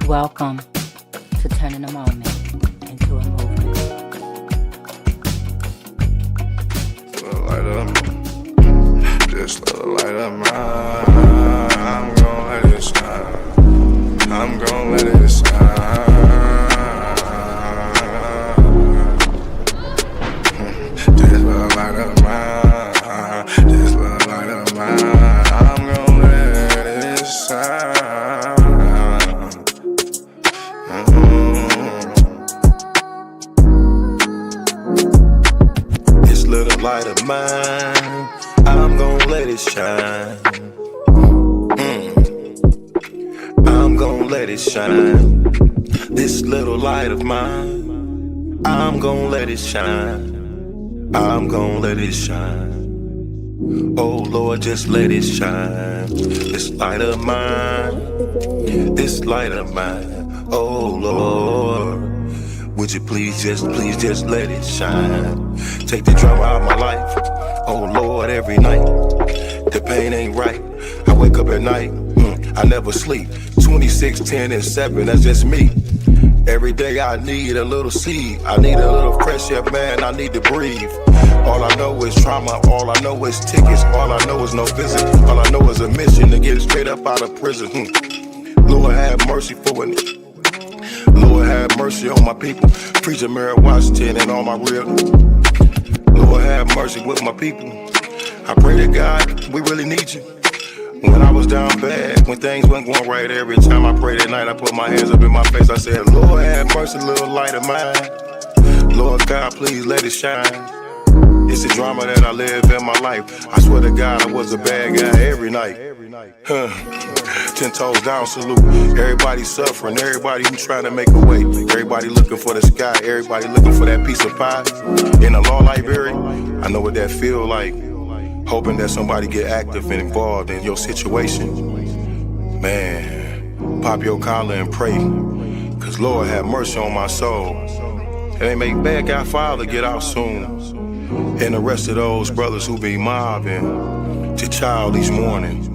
Welcome to turning a moment into a movement. This little light of mine, I'm gon' let it shine. I'm gon' let it shine. This little light of mine, this little light of mine, I'm gon' let it shine. This little light of mine, I'm gonna let it shine. I'm gonna let it shine. This little light of mine, I'm gonna let it shine. I'm gonna let it shine. Oh Lord, just let it shine. This light of mine, this light of mine. Oh Lord, would you please just let it shine. Take the drama out of my life. Oh Lord, every night the pain ain't right. I wake up at night, I never sleep. 26, 10, and 7, that's just me. Every day I need a little seed. I need a little fresh air, man, I need to breathe. All I know is trauma, all I know is tickets. All I know is no visit. All I know is a mission to get straight up out of prison. Lord have mercy for it. Lord have mercy on my people. Preacher Mary Washington and all my real. Lord have mercy with my people. I pray to God, we really need you. When I was down bad, when things weren't going right, every time I prayed at night, I put my hands up in my face. I said, Lord have mercy, little light of mine. Lord God, please let it shine. It's the drama that I live in my life. I swear to God, I was a bad guy every night. 10 toes down, salute. Everybody suffering, everybody who trying to make a way. Everybody looking for the sky, everybody looking for that piece of pie. In a law library, I know what that feel like. Hoping that somebody get active and involved in your situation. Man, pop your collar and pray. Cause Lord have mercy on my soul. And they make bad guy father get out soon. And the rest of those brothers who be mobbing to child each morning.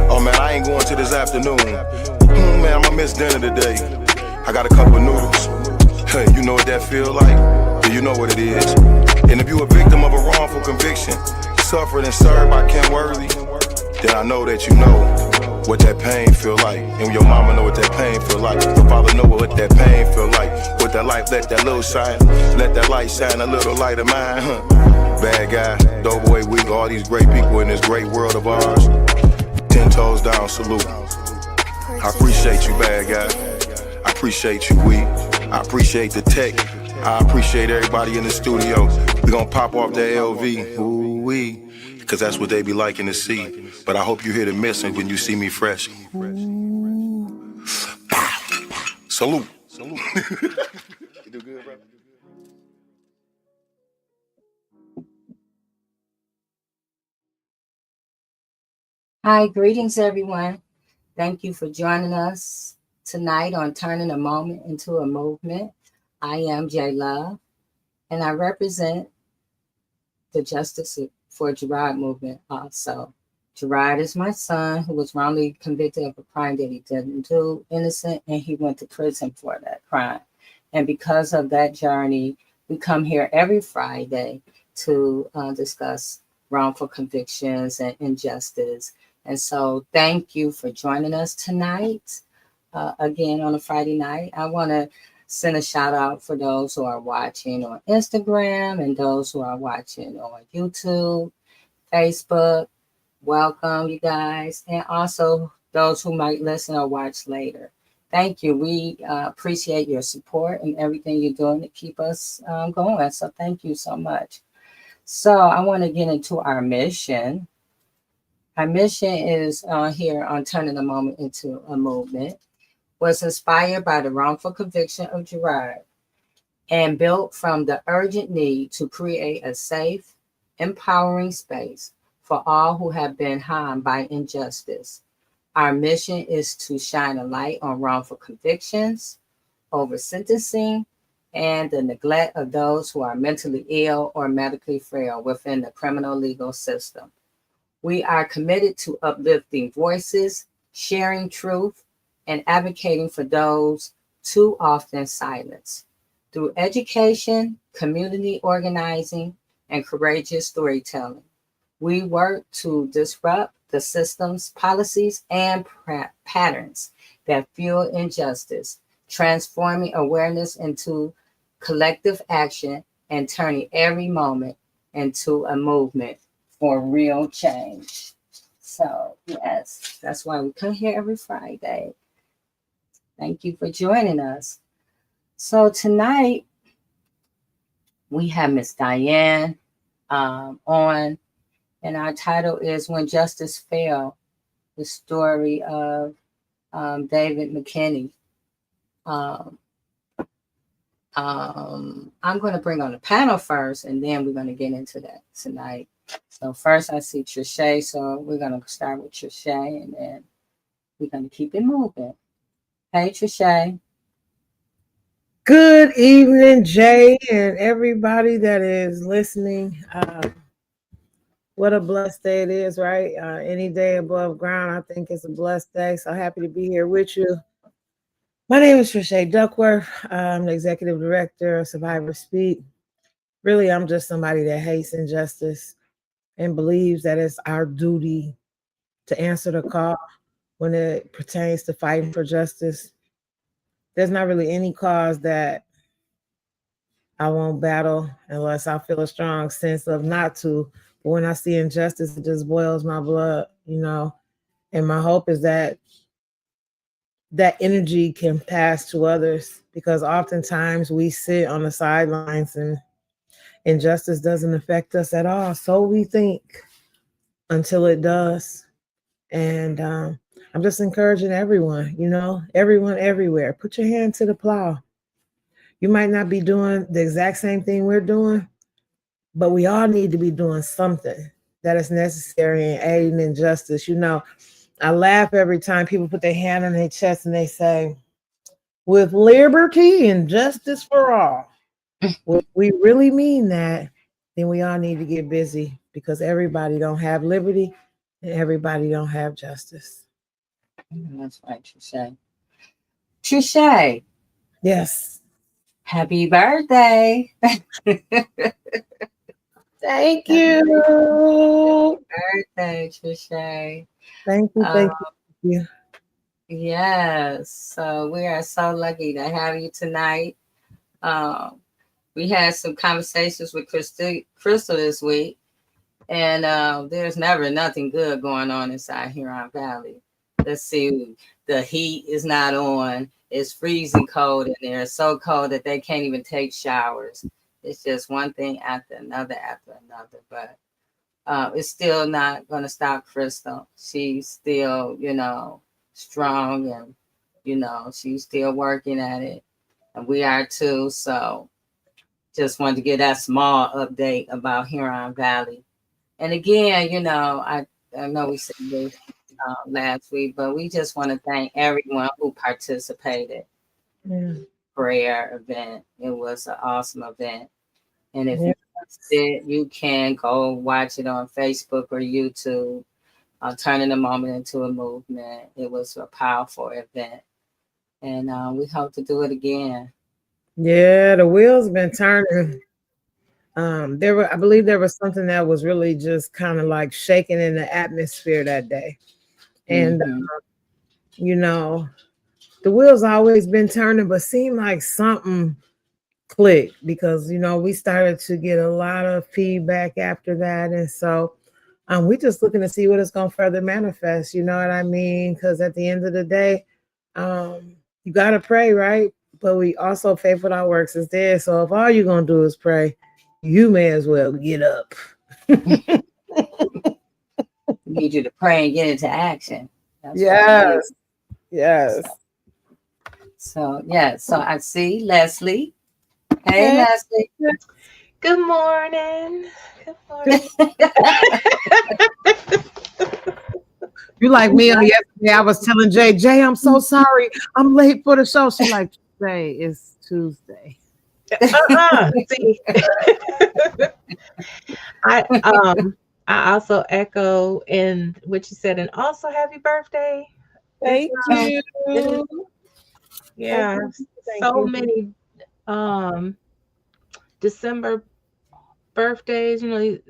Oh man, I ain't going to this afternoon. Man, I'ma miss dinner today. I got a couple noodles. Hey, you know what that feel like? Yeah, you know what it is. And if you a victim of a wrongful conviction, suffered and served by Ken Worthy, then I know that you know what that pain feel like. And your mama know what that pain feel like. Your father know what that pain feel like. With that light, let that little shine. Let that light shine, a little light of mine. Bad guy, doughboy, weak, all these great people in this great world of ours. 10 toes down, salute. I appreciate you, bad guy. I appreciate you, weak. I appreciate the tech. I appreciate everybody in the studio. We gonna pop off that LV. Ooh-wee. Cause that's what they be liking to see. But I hope you hear the message when you see me fresh. Salute. Salute. You do good, brother? Hi, greetings, everyone. Thank you for joining us tonight on Turning a Moment into a Movement. I am J Love, and I represent the Justice for Gerard movement also. Gerard is my son who was wrongly convicted of a crime that he didn't do, innocent, and he went to prison for that crime. And because of that journey, we come here every Friday to discuss wrongful convictions and injustice. And so thank you for joining us tonight. Again, on a Friday night, I want to send a shout out for those who are watching on Instagram and those who are watching on YouTube, Facebook. Welcome, you guys. And also those who might listen or watch later. Thank you. We appreciate your support and everything you're doing to keep us going. So thank you so much. So I want to get into our mission. Our mission is here on Turning a Moment into a Movement. Was inspired by the wrongful conviction of Gerard and built from the urgent need to create a safe, empowering space for all who have been harmed by injustice. Our mission is to shine a light on wrongful convictions, over sentencing, and the neglect of those who are mentally ill or medically frail within the criminal legal system. We are committed to uplifting voices, sharing truth, and advocating for those too often silenced. Through education, community organizing, and courageous storytelling, we work to disrupt the systems, policies, and patterns that fuel injustice, transforming awareness into collective action and turning every moment into a movement for real change. So, yes, that's why we come here every Friday. Thank you for joining us. So tonight we have Miss Diane on, and our title is When Justice Failed, the story of David McKinney. Um, I'm going to bring on the panel first, and then we're going to get into that tonight. So first I see Trisha, so we're going to start with Trisha, and then we're going to keep it moving. Hey, Trisha. Good evening, Jay, and everybody that is listening. What a blessed day it is, right? Any day above ground, I think it's a blessed day. So happy to be here with you. My name is Trisha Duckworth. I'm the executive director of Survivor Speak. Really, I'm just somebody that hates injustice and believes that it's our duty to answer the call when it pertains to fighting for justice. There's not really any cause that I won't battle unless I feel a strong sense of not to. But when I see injustice, it just boils my blood, And my hope is that that energy can pass to others, because oftentimes we sit on the sidelines and injustice doesn't affect us at all. So we think until it does. And I'm just encouraging everyone, everyone everywhere, put your hand to the plow. You might not be doing the exact same thing we're doing, but we all need to be doing something that is necessary in aiding injustice. I laugh every time people put their hand on their chest and they say, with liberty and justice for all. If we really mean that, then we all need to get busy, because everybody don't have liberty and everybody don't have justice. That's right, Trisha. Trisha. Yes. Happy birthday. Thank you. Happy birthday, Trisha. Thank you. Thank you. Yes. So we are so lucky to have you tonight. We had some conversations with Crystal this week, and there's never nothing good going on inside Huron Valley. Let's see, the heat is not on. It's freezing cold in there. It's so cold that they can't even take showers. It's just one thing after another. But it's still not going to stop Crystal. She's still, strong, and, she's still working at it. And we are too. So just wanted to give that small update about Huron Valley. And again, I know we said this last week, but we just want to thank everyone who participated. Prayer event. It was an awesome event. And if you missed it, you can go watch it on Facebook or YouTube. Turning a moment into a movement. It was a powerful event, and we hope to do it again. Yeah, the wheels been turning. I believe there was something that was really just kind of like shaking in the atmosphere that day. And, the wheels always been turning, but seemed like something clicked, because, we started to get a lot of feedback after that. And so we just looking to see what is going to further manifest. You know what I mean? Because at the end of the day, you got to pray, right? But we also, faith without works is dead. So if all you're going to do is pray, you may as well get up. Need you to pray and get into action. That's yes. So I see Leslie. Hey, Leslie. Good morning. You like me yesterday. I was telling Jay, I'm so sorry. I'm late for the show. She's like, Jay, it's Tuesday. See, I also echo in what you said, and also happy birthday. Thank you. Yeah, many December birthdays,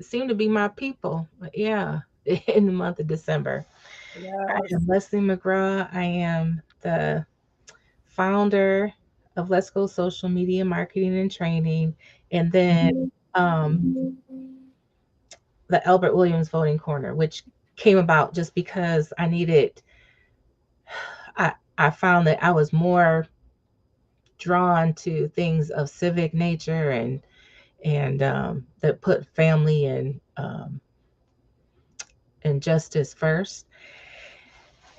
seem to be my people. But yeah, in the month of December. Yes. I am Leslie McGraw. I am the founder of Let's Go Social Media Marketing and Training, and then the Albert Williams Voting Corner, which came about just because I found that I was more drawn to things of civic nature and and that put family and justice first.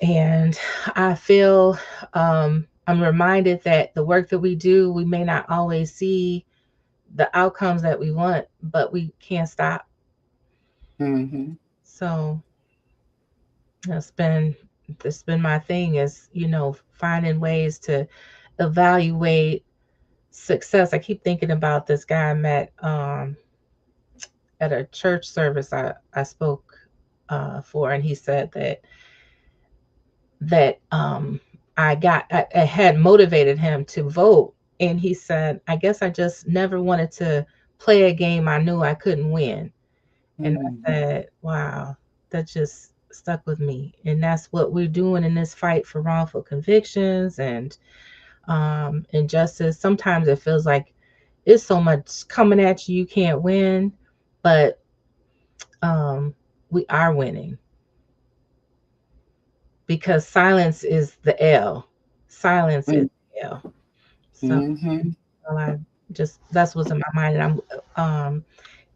And I feel I'm reminded that the work that we do, we may not always see the outcomes that we want, but we can't stop. Mm-hmm. So that's been my thing, is finding ways to evaluate success. I keep thinking about this guy I met at a church service I spoke for, and he said that I had motivated him to vote, and he said, I guess I just never wanted to play a game I knew I couldn't win. And I said, wow, that just stuck with me. And that's what we're doing in this fight for wrongful convictions and injustice. Sometimes it feels like it's so much coming at you, you can't win, but um, we are winning, because silence is the L. Silence is the L. So well, that's what's in my mind. And I'm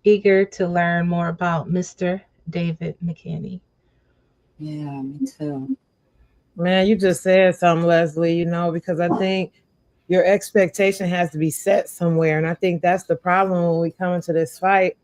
eager to learn more about Mr. David McKinney. Yeah, me too. Man, you just said something, Leslie, because I think your expectation has to be set somewhere. And I think that's the problem when we come into this fight.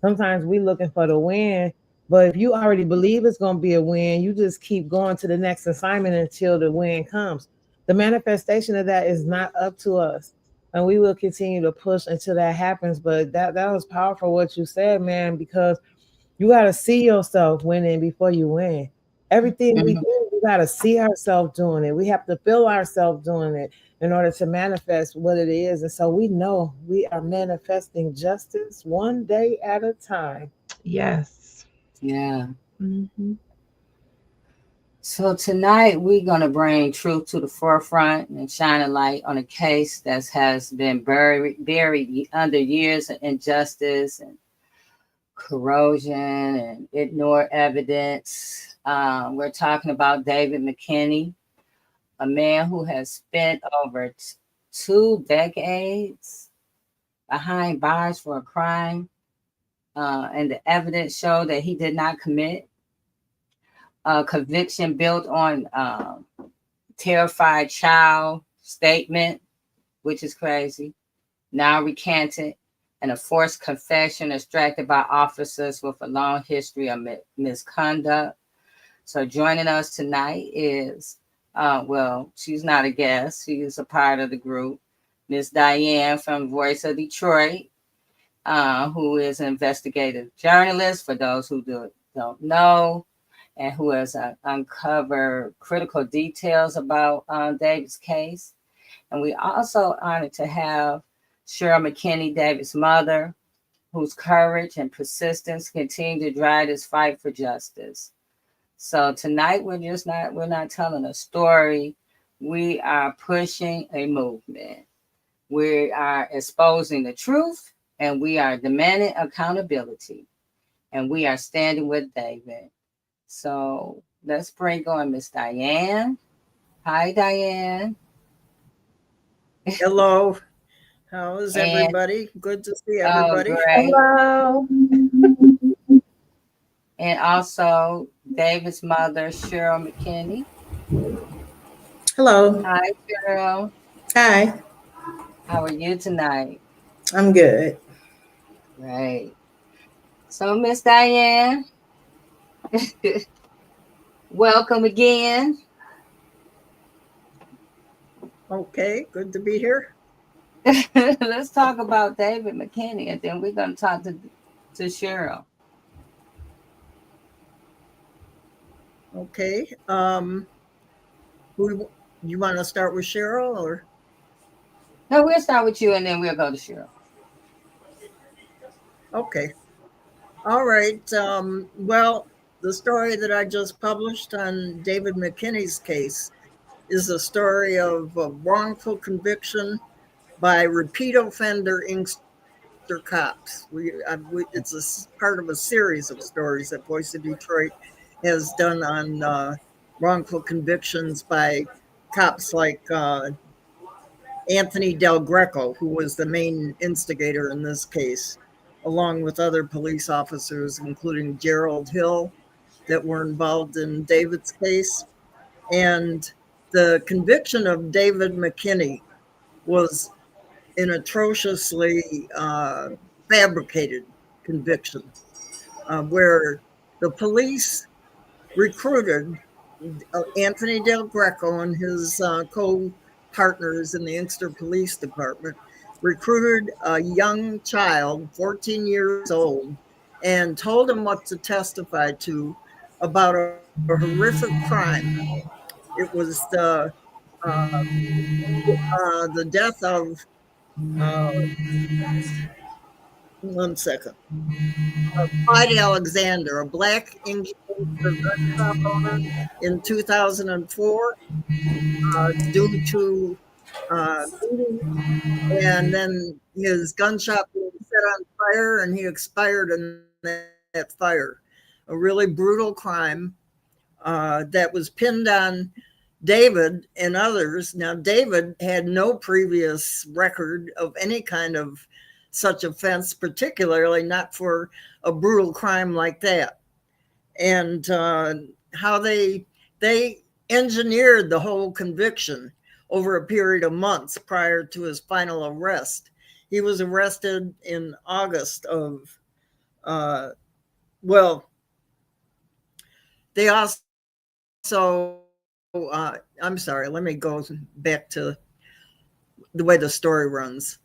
Sometimes we looking for the win, but if you already believe it's going to be a win, you just keep going to the next assignment until the win comes. The manifestation of that is not up to us. And we will continue to push until that happens. But that was powerful what you said, man, because you got to see yourself winning before you win. Everything we do, we got to see ourselves doing it. We have to feel ourselves doing it in order to manifest what it is. And so we know we are manifesting justice one day at a time. Yes. Yeah. Mm-hmm. So tonight we're going to bring truth to the forefront and shine a light on a case that has been buried under years of injustice and corrosion and ignored evidence. We're talking about David McKinney, a man who has spent over 2 decades behind bars for a crime, and the evidence showed that he did not commit. A conviction built on terrified child statement, which is crazy, now recanted, and a forced confession extracted by officers with a long history of misconduct. So joining us tonight is, she's not a guest. She is a part of the group, Miss Diane from Voice of Detroit, who is an investigative journalist, for those who don't know, and who has uncovered critical details about David's case. And we also honored to have Cheryl McKinney, David's mother, whose courage and persistence continue to drive this fight for justice. So tonight we're not telling a story. We are pushing a movement. We are exposing the truth, and we are demanding accountability. And we are standing with David. So let's bring on Miss Diane. Hi, Diane. Hello. How is everybody? Good to see everybody. Great. Hello. And also David's mother, Cheryl McKinney. Hello. Hi, Cheryl. Hi. How are you tonight? I'm good. Great. So, Miss Diane, welcome again. Okay, good to be here. Let's talk about David McKinney, and then we're going to talk to Cheryl. Okay. You want to start with Cheryl or? No, we'll start with you, and then we'll go to Cheryl. Okay. All right. Well, the story that I just published on David McKinney's case is a story of a wrongful conviction by repeat offender Inkster cops. It's a part of a series of stories that Voice of Detroit has done on wrongful convictions by cops like Anthony Del Greco, who was the main instigator in this case, along with other police officers, including Gerald Hill, that were involved in David's case. And the conviction of David McKinney was an atrociously fabricated conviction, where the police recruited Anthony Del Greco and his co-partners in the Inkster Police Department, recruited a young child, 14 years old, and told him what to testify to about a horrific crime. It was the death of, one second, Clyde Alexander, a black English gun shop owner in 2004, due to beating, and then his gun shop was set on fire and he expired in that fire. A really brutal crime that was pinned on David and others. Now, David had no previous record of any kind of such offense, particularly not for a brutal crime like that. And how they engineered the whole conviction over a period of months prior to his final arrest. He was arrested in August of, they also, I'm sorry, let me go back to the way the story runs.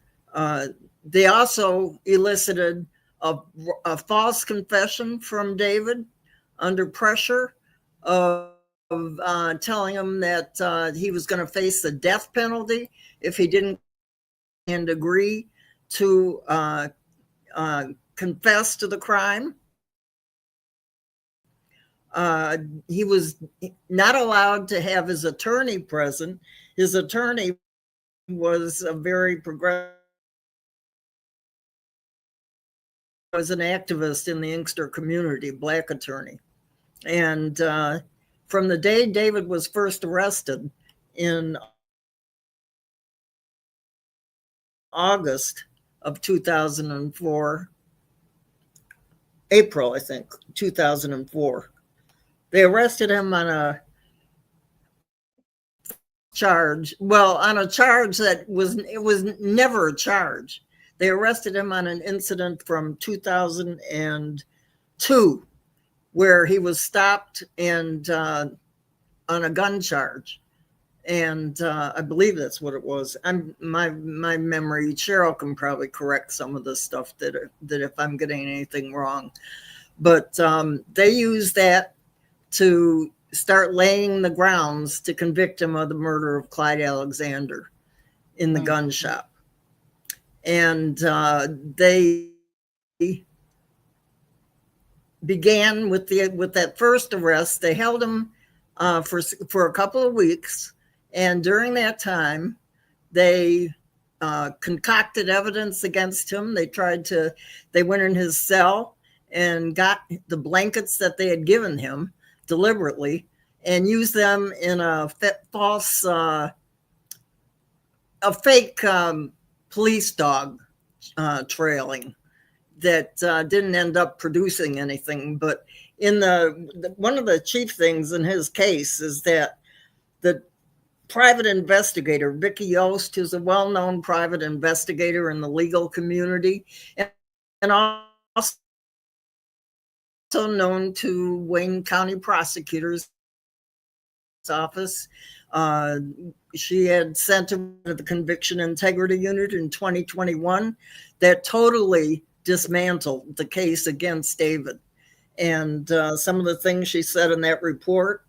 They also elicited a false confession from David under pressure of telling him that he was going to face the death penalty if he didn't and agree to confess to the crime. He was not allowed to have his attorney present. His attorney was a very progressive, was an activist in the Inkster community, black attorney. And from the day David was first arrested in August of 2004, April, I think, 2004, they arrested him on a charge, on a charge that was never a charge. They arrested him on an incident from 2002 where he was stopped and on a gun charge. And I believe that's what it was. My memory, Cheryl can probably correct some of the stuff that if I'm getting anything wrong. But they used that to start laying the grounds to convict him of the murder of Clyde Alexander in the gun shop. And they began with that first arrest. They held him for a couple of weeks. And during that time, they concocted evidence against him. They went in his cell and got the blankets that they had given him deliberately and used them in a false, a fake police dog trailing that didn't end up producing anything. But in one of the chief things in his case is that the private investigator, Vicky Yost, who's a well-known private investigator in the legal community, and also known to Wayne County Prosecutor's Office. She had sent him to the Conviction Integrity Unit in 2021 that totally dismantled the case against David. And some of the things she said in that report,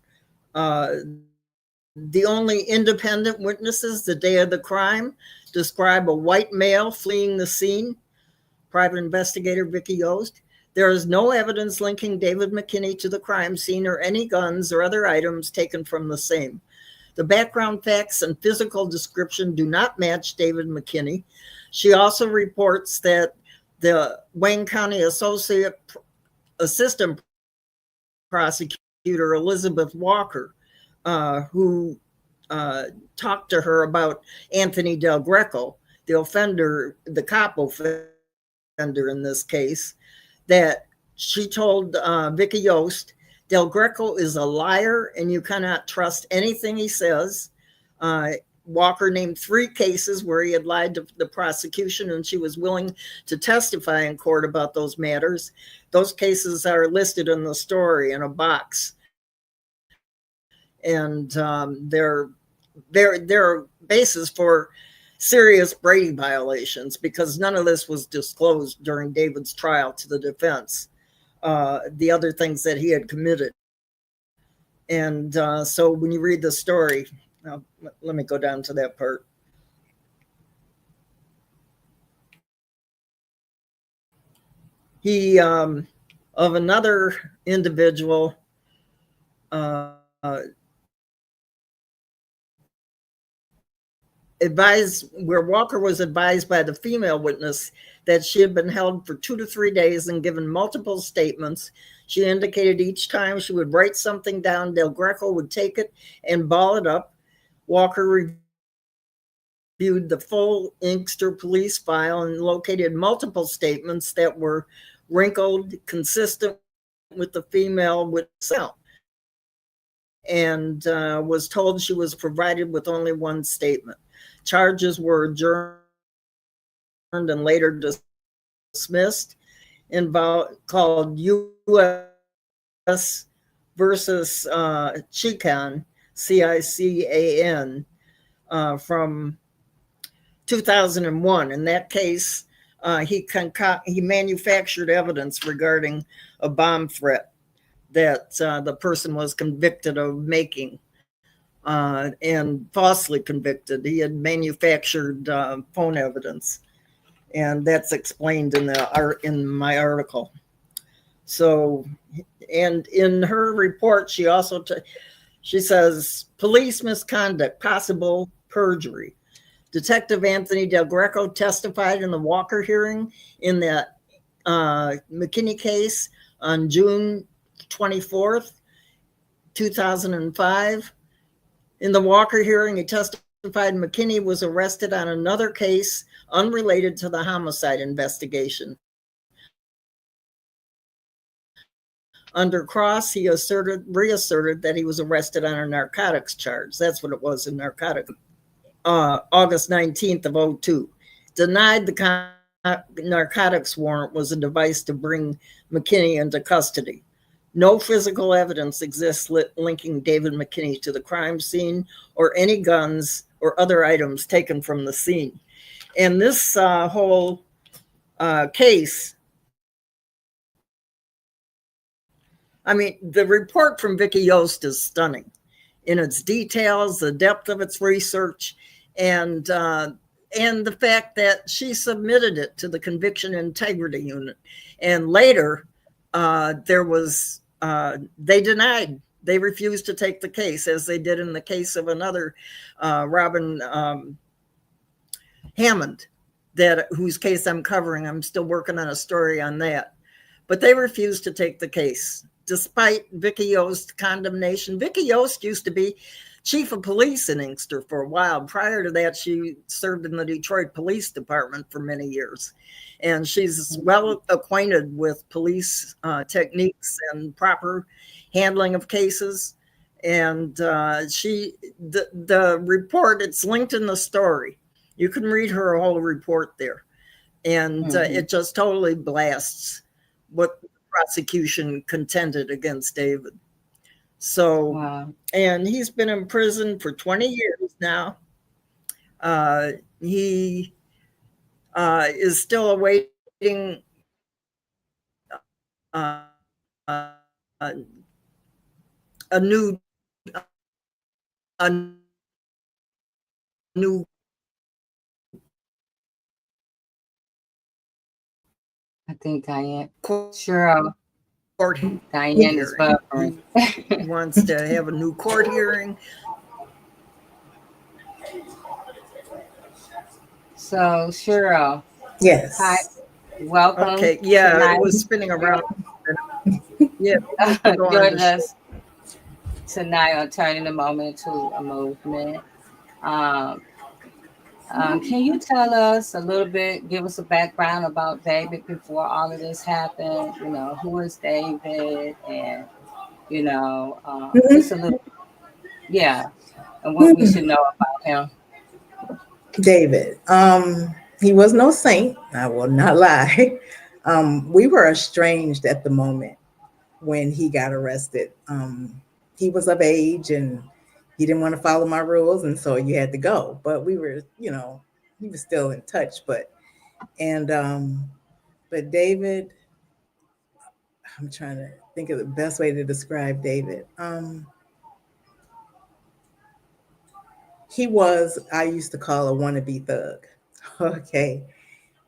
the only independent witnesses the day of the crime describe a white male fleeing the scene, private investigator Vicky Yost. There is no evidence linking David McKinney to the crime scene or any guns or other items taken from the same. The background facts and physical description do not match David McKinney. She also reports that the Wayne County Assistant Prosecutor Elizabeth Walker, who talked to her about Anthony Del Greco, the offender, the cop offender in this case, that she told Vicky Yost, Del Greco is a liar and you cannot trust anything he says. Walker named 3 cases where he had lied to the prosecution and she was willing to testify in court about those matters. Those cases are listed in the story in a box. And they're basis for serious Brady violations because none of this was disclosed during David's trial to the defense, the other things that he had committed. And so when you read the story, let me go down to that part. He, of another individual, advised, where Walker was advised by the female witness that she had been held for 2 to 3 days and given multiple statements. She indicated each time she would write something down, Del Greco would take it and ball it up. Walker reviewed the full Inkster police file and located multiple statements that were wrinkled, consistent with the female witness, and was told she was provided with only 1 statement. Charges were adjourned and later dismissed, called U.S. versus Cican, C-I-C-A-N, from 2001. In that case, he manufactured evidence regarding a bomb threat that the person was convicted of making, and falsely convicted. He had manufactured phone evidence, and that's explained in my article. So, and in her report, she also she says police misconduct, possible perjury. Detective Anthony Del Greco testified in the Walker hearing in the McKinney case on June 24th, 2005. In the Walker hearing, he testified McKinney was arrested on another case unrelated to the homicide investigation. Under cross, he reasserted that he was arrested on a narcotics charge. That's what it was, in narcotics. August 19th of 2002. Denied the narcotics warrant was a device to bring McKinney into custody. No physical evidence exists linking David McKinney to the crime scene or any guns or other items taken from the scene. And this whole case, I mean, the report from Vicky Yost is stunning in its details, the depth of its research, and the fact that she submitted it to the Conviction Integrity Unit. And later, there was, they denied, they refused to take the case, as they did in the case of another Robin Hammond, whose case I'm covering. I'm still working on a story on that. But they refused to take the case, despite Vicky Yost's condemnation. Vicky Yost used to be chief of police in Inkster for a while. Prior to that, she served in the Detroit Police Department for many years. And she's well acquainted with police techniques and proper handling of cases. And the report, it's linked in the story. You can read her whole report there. And it just totally blasts what the prosecution contended against David. So, wow. And he's been in prison for 20 years now. He is still awaiting a new I think Diane, Cheryl, court Diane is buffering. He wants to have a new court hearing. So, Cheryl. Yes. Hi, welcome. Okay, yeah, tonight. It was spinning around. Yeah. Join us. tonight on turning the moment into a movement. Um, can you tell us a little bit, give us a background about David before all of this happened? You know, who is David, and just a little, yeah, and what we should know about him. David. He was no saint, I will not lie. We were estranged at the moment when he got arrested. He was of age and he didn't want to follow my rules, and so you had to go. But we were, he was still in touch. And but David, I'm trying to think of the best way to describe David. He was, I used to call a wannabe thug. Okay.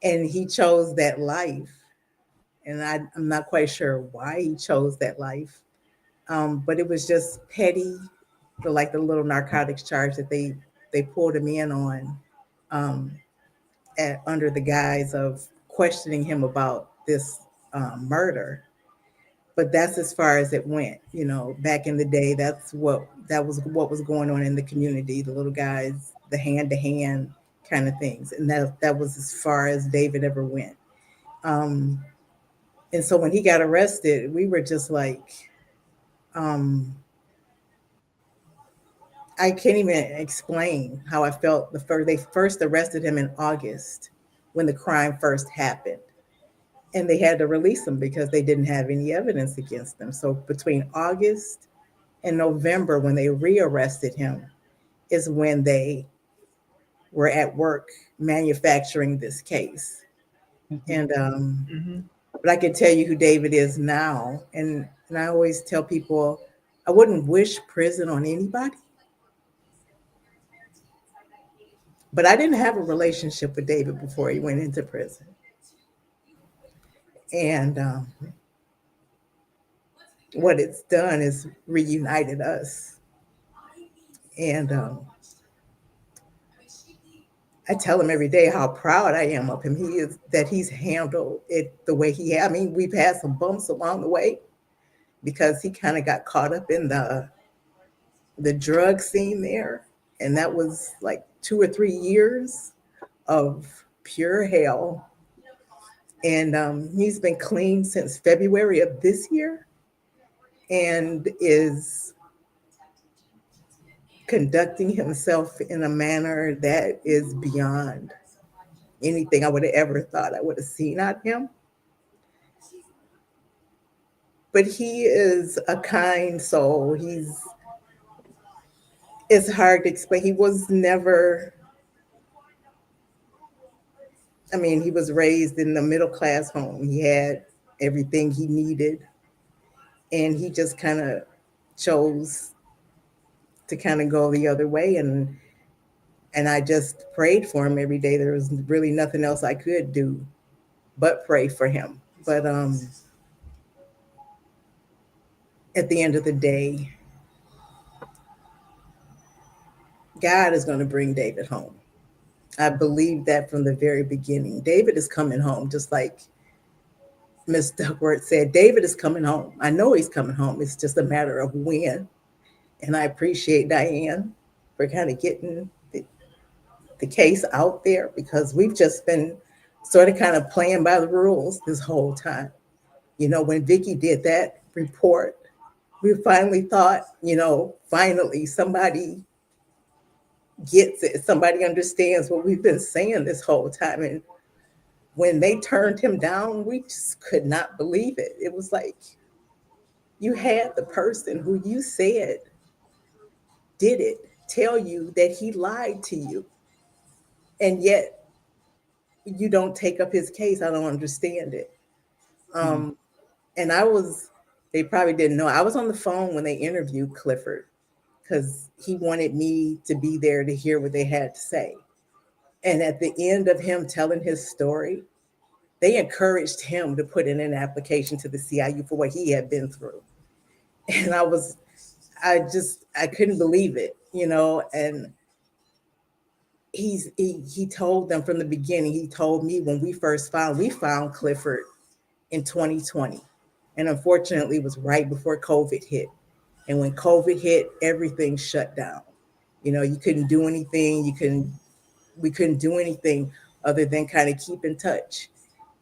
And he chose that life. And I'm not quite sure why he chose that life. But it was just petty, like the little narcotics charge that they pulled him in on, um, under the guise of questioning him about this murder. But that's as far as it went. Back in the day, that was what was going on in the community. The little guys, the hand to hand kind of things, and that was as far as David ever went. Um, and so when he got arrested, we were just like, um, I can't even explain how I felt. They first arrested him in August when the crime first happened, and they had to release him because they didn't have any evidence against him. So between August and November, when they rearrested him, is when they were at work manufacturing this case. Mm-hmm. And but I can tell you who David is now, and I always tell people I wouldn't wish prison on anybody, but I didn't have a relationship with David before he went into prison. And what it's done is reunited us. And I tell him every day how proud I am of him. He's handled it the way he had. I mean, we've had some bumps along the way because he kind of got caught up in the drug scene there. And that was like 2 or 3 years of pure hell. And he's been clean since February of this year and is conducting himself in a manner that is beyond anything I would have ever thought I would have seen out of him. But he is a kind soul. It's hard to explain. He was never, I mean, he was raised in a middle class home. He had everything he needed. And he just kind of chose to kind of go the other way. And I just prayed for him every day. There was really nothing else I could do but pray for him. But at the end of the day, God is going to bring David home. I believe that from the very beginning. David is coming home, just like Ms. Duckworth said. David is coming home. I know he's coming home. It's just a matter of when. And I appreciate Diane for kind of getting the case out there, because we've just been sort of kind of playing by the rules this whole time. When Vicki did that report, we finally thought, finally somebody gets it. Somebody understands what we've been saying this whole time. And when they turned him down, we just could not believe it. It was like you had the person who you said did it tell you that he lied to you. And yet you don't take up his case. I don't understand it. And they probably didn't know. I was on the phone when they interviewed Clifford because he wanted me to be there to hear what they had to say. And at the end of him telling his story, they encouraged him to put in an application to the CIU for what he had been through. And I couldn't believe it, and he told them from the beginning. He told me when we found Clifford in 2020. And unfortunately, it was right before COVID hit. And when COVID hit, everything shut down. You couldn't do anything. We couldn't do anything other than kind of keep in touch.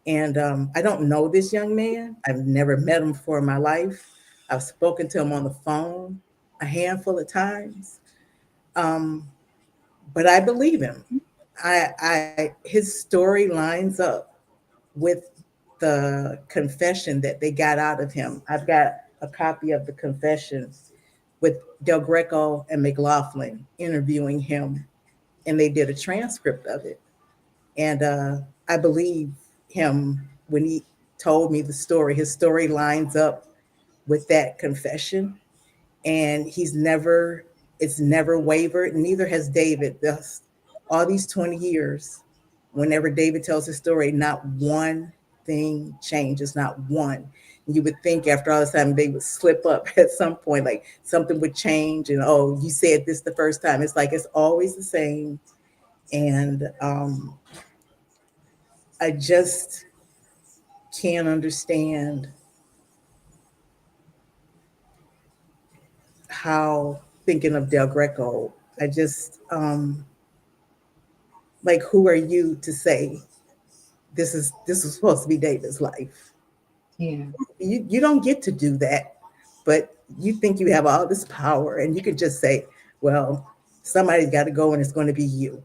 And I don't know this young man. I've never met him before in my life. I've spoken to him on the phone a handful of times. But I believe him. His story lines up with the confession that they got out of him. I've got a copy of the confession with Del Greco and McLaughlin interviewing him, and they did a transcript of it. And I believe him when he told me the story. His story lines up with that confession, and it's never wavered. Neither has David. All these 20 years, whenever David tells his story, not one thing changes, not one. And you would think after all this time they would slip up at some point, like something would change, and oh, you said this the first time. It's like it's always the same. And I just can't understand how, thinking of Del Greco, I just like, who are you to say this is supposed to be David's life? Yeah. You don't get to do that, but you think you have all this power, and you could just say, well, somebody's got to go, and it's going to be you.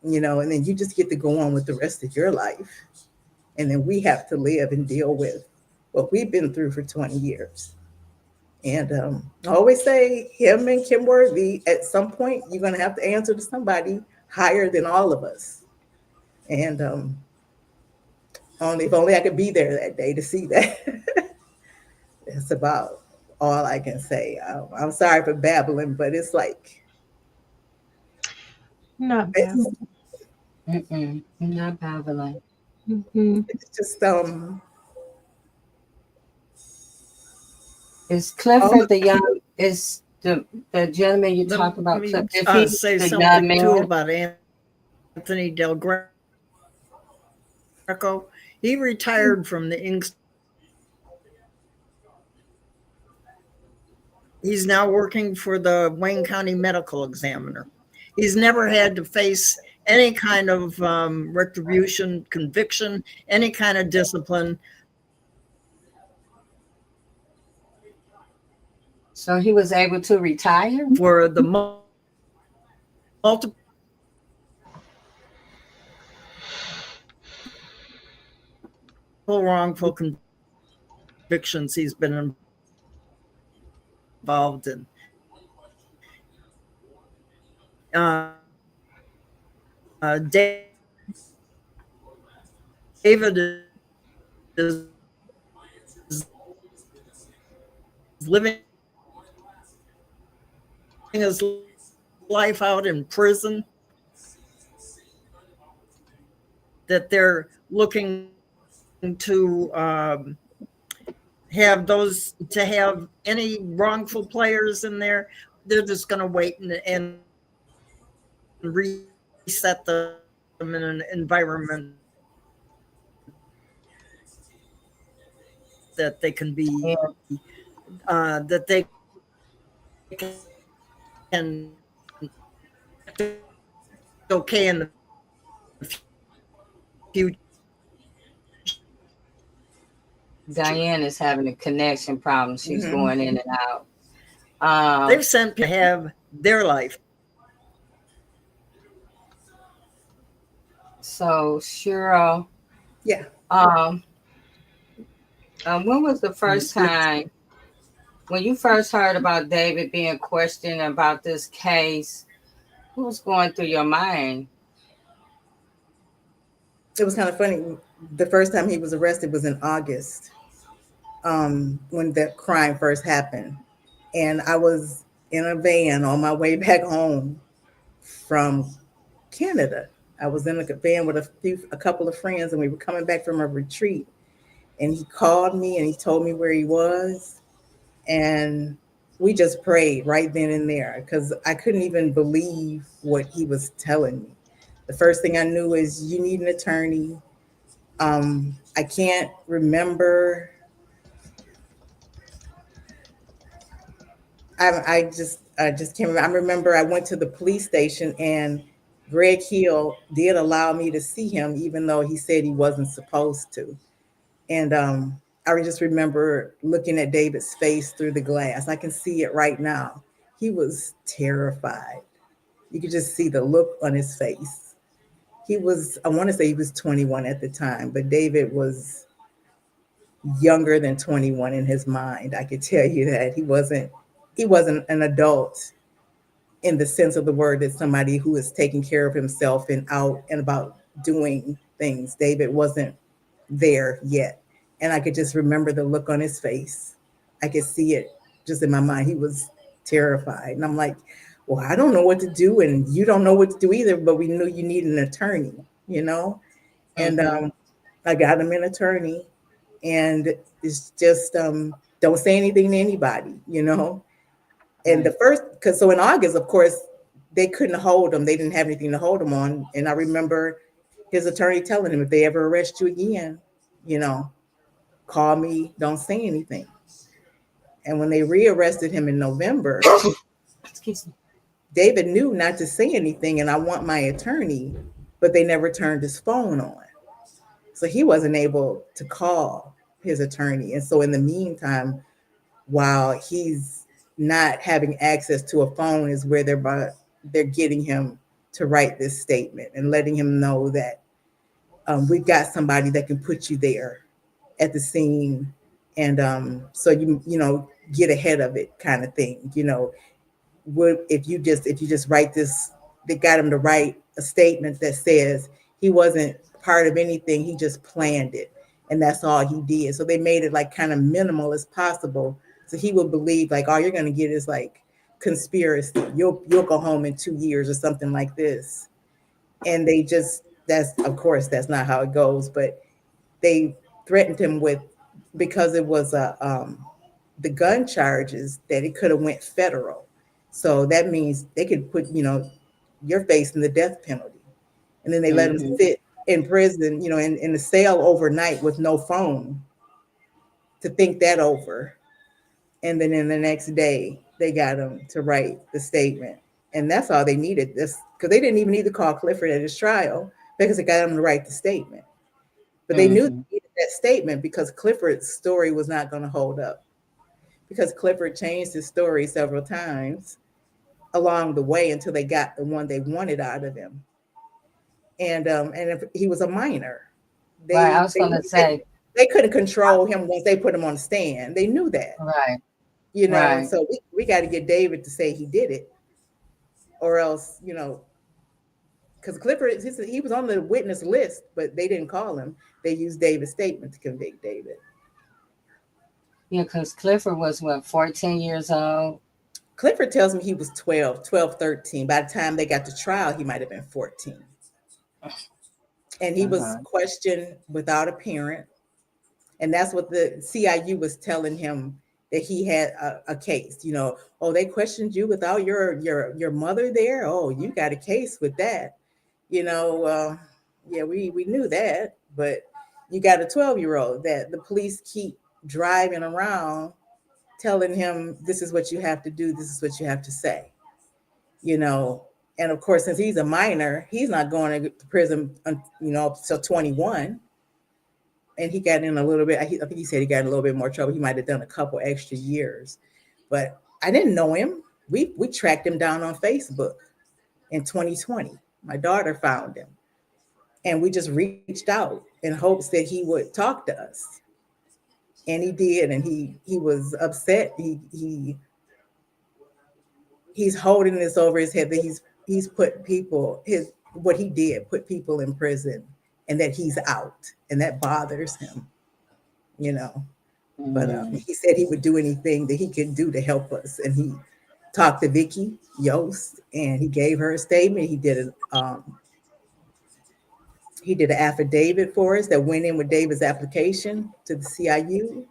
And then you just get to go on with the rest of your life. And then we have to live and deal with what we've been through for 20 years. And I always say, him and Kim Worthy, at some point, you're going to have to answer to somebody higher than all of us. And if only I could be there that day to see that. That's about all I can say. I'm sorry for babbling, but it's like, Not babbling. Not babbling. It's just Is Clifford the young? Is the gentleman you talk about? Let me Clifford, say the young something too man? about Anthony Del Greco. He retired from the Inkster. He's now working for the Wayne County Medical Examiner. He's never had to face any kind of retribution, conviction, any kind of discipline. So he was able to retire? For the multiple wrongful convictions he's been involved in. David is living his life out in prison, that they're looking to have any wrongful players in there. They're just going to wait and reset them in an environment that they can be, that they can okay in the future. Diane is having a connection problem. She's going in and out. They've sent to have their life. So Cheryl, yeah. When was the first time when you first heard about David being questioned about this case? What was going through your mind? It was kind of funny. The first time he was arrested was in August, when the crime first happened. And I was in a van on my way back home from Canada. I was in a van with a couple of friends, and we were coming back from a retreat. And he called me and he told me where he was. And we just prayed right then and there, because I couldn't even believe what he was telling me. The first thing I knew is, you need an attorney. I can't remember I just can't remember. I remember I went to the police station and Greg Hill did allow me to see him, even though he said he wasn't supposed to. And I just remember looking at David's face through the glass. I can see it right now. He was terrified. You could just see the look on his face. He was, I want to say he was 21 at the time, but David was younger than 21 in his mind. I could tell you that he wasn't an adult in the sense of the word, that somebody who is taking care of himself and out and about doing things. David wasn't there yet. And I could just remember the look on his face. I could see it just in my mind. He was terrified. And I'm like, well, I don't know what to do. And you don't know what to do either, but we knew you need an attorney, you know? And I got him an attorney. And it's just, don't say anything to anybody, you know? And the first, because so in August, of course, they couldn't hold him. They didn't have anything to hold him on. And I remember his attorney telling him, if they ever arrest you again, you know, call me, don't say anything. And when they rearrested him in November, David knew not to say anything, and I want my attorney, but they never turned his phone on. So he wasn't able to call his attorney. And so in the meantime, while he's not having access to a phone, is where they're getting him to write this statement and letting him know that we've got somebody that can put you there at the scene. And so you know, get ahead of it kind of thing. You know, if you just write this, they got him to write a statement that says he wasn't part of anything, he just planned it. And that's all he did. So they made it like kind of minimal as possible. So he would believe like, all you're going to get is like conspiracy. You'll go home in 2 years or something like this. And they just, of course, that's not how it goes. But they threatened him with, because it was the gun charges, that it could have went federal. So that means they could put, you know, your face in the death penalty. And then they let him sit in prison, you know, in the cell overnight with no phone to think that over. And then in the next day, they got him to write the statement. And that's all they needed, this, because they didn't even need to call Clifford at his trial, because they got him to write the statement. But they knew they needed that statement because Clifford's story was not going to hold up, because Clifford changed his story several times along the way until they got the one they wanted out of him. And if he was a minor, I was going to say they couldn't control him once they put him on the stand. They knew that, right? You know, and so we got to get David to say he did it, or else, you know, because Clifford, he was on the witness list, but they didn't call him. They used David's statement to convict David. Yeah, because Clifford was, what, 14 years old? Clifford tells me he was 12, 13. By the time they got to trial, he might have been 14. And he was questioned without a parent. And that's what the CIU was telling him, that he had a case. You know, oh, they questioned you without your mother there? Oh, you got a case with that. You know, yeah, we knew that. But you got a 12-year-old that the police keep driving around telling him, this is what you have to do, this is what you have to say, you know. And of course, since he's a minor, he's not going to prison, you know, till 21. And he got in a little bit, I think he said he got in a little bit more trouble. He might have done a couple extra years. But I didn't know him. We tracked him down on Facebook in 2020. My daughter found him. And we just reached out in hopes that he would talk to us. And he did, and he was upset. He's holding this over his head that he's put people, what he did, put people in prison, and that he's out, and that bothers him, you know. But he said he would do anything that he could do to help us, and he talked to Vicky Yost, and he gave her a statement. He did an affidavit for us that went in with David's application to the CIU.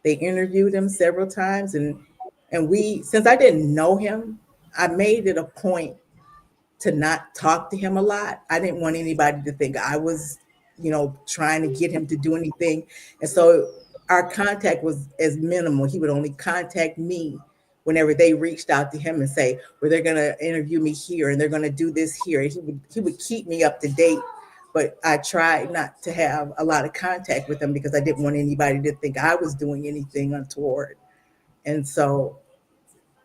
They interviewed him several times, and we, since I didn't know him, I made it a point to not talk to him a lot. I didn't want anybody to think I was, you know, trying to get him to do anything. And so our contact was as minimal. He would only contact me whenever they reached out to him and say, well, they're going to interview me here and they're going to do this here. And he would keep me up to date. But I tried not to have a lot of contact with him because I didn't want anybody to think I was doing anything untoward. And so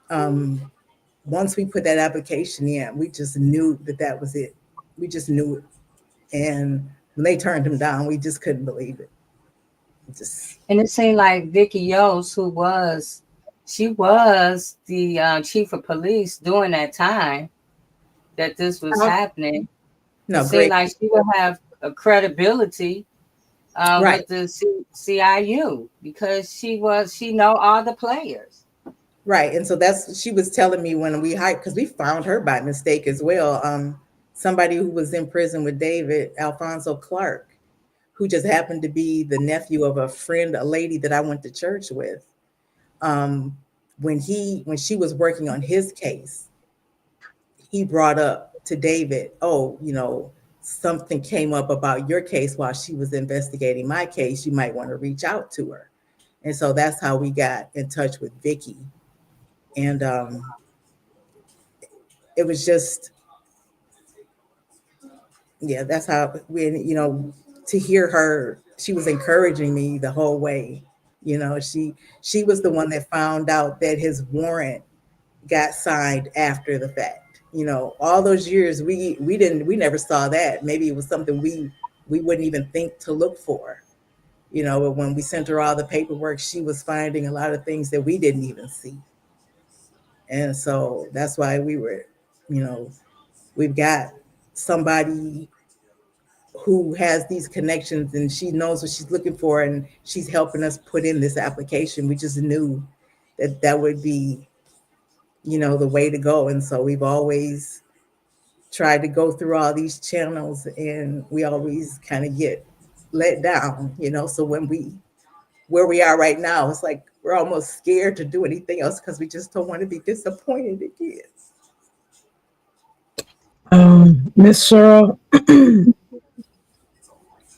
once we put that application in, we just knew that was it. We just knew it. And when they turned him down, we just couldn't believe it. And it seemed like Vicky Yost, she was the chief of police during that time that this was happening. No, it seemed like she would have a credibility with the CIU because she know all the players. Right. And so she was telling me when we hired, because we found her by mistake as well. Somebody who was in prison with David, Alfonso Clark, who just happened to be the nephew of a lady that I went to church with. When she was working on his case, he brought up to David, something came up about your case while she was investigating my case. You might want to reach out to her. And so that's how we got in touch with Vicky. And it was just, that's how to hear her, she was encouraging me the whole way. She was the one that found out that his warrant got signed after the fact. All those years we never saw that. Maybe it was something we wouldn't even think to look for. But when we sent her all the paperwork, she was finding a lot of things that we didn't even see. And so that's why we were, we've got somebody who has these connections and she knows what she's looking for and she's helping us put in this application. We just knew that would be, the way to go. And so we've always tried to go through all these channels and we always kind of get let down, so where we are right now, it's like we're almost scared to do anything else because we just don't want to be disappointed again. Miss Cheryl,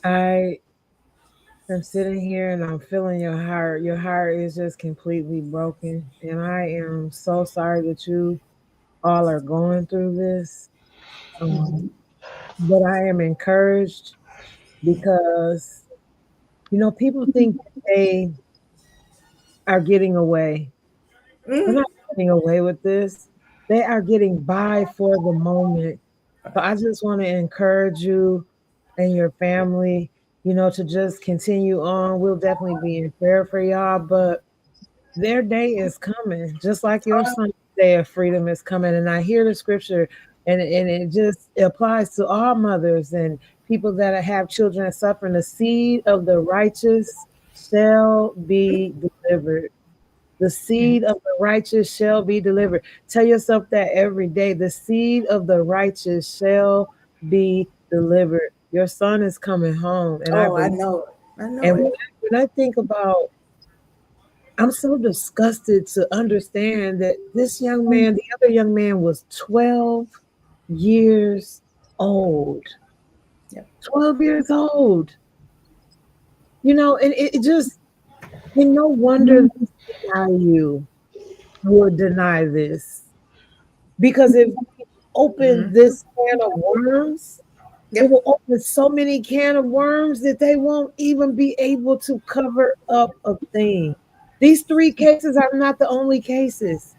I am sitting here and I'm feeling your heart. Your heart is just completely broken. And I am so sorry that you all are going through this. But I am encouraged because, people think they are getting away. They're not getting away with this. They are getting by for the moment. So I just want to encourage you and your family, to just continue on. We'll definitely be in prayer for y'all, but their day is coming, just like your son's day of freedom is coming. And I hear the scripture and it just applies to all mothers and people that have children suffering. The seed of the righteous shall be delivered. The seed of the righteous shall be delivered. Tell yourself that every day. The seed of the righteous shall be delivered. Your son is coming home. And I know. And when I think about, I'm so disgusted to understand that this young man, the other young man, was 12 years old. Yep. 12 years old. And it just, no wonder you would deny this. Because if we open this can of worms, it will open so many can of worms that they won't even be able to cover up a thing. These 3 cases are not the only cases.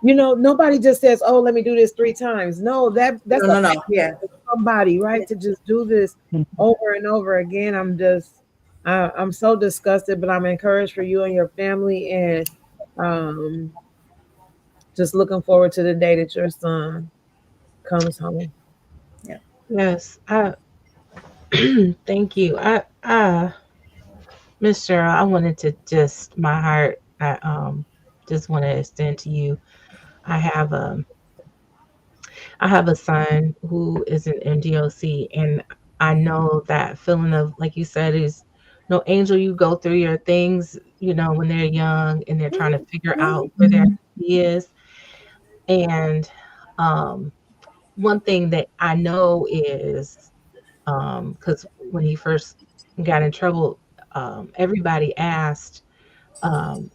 Nobody just says, "Oh, let me do this 3 times." No, that's somebody, right? To just do this over and over again. I'm so disgusted, but I'm encouraged for you and your family, and just looking forward to the day that your son comes home. Yeah. Yes. Thank you. Miss Cheryl, I wanted to my heart, I just want to extend to you. I have a son who is an MDOC, and I know that feeling of, like you said, is no angel. You go through your things, when they're young and they're trying to figure out where their is. And one thing that I know is, because when he first got in trouble, everybody asked,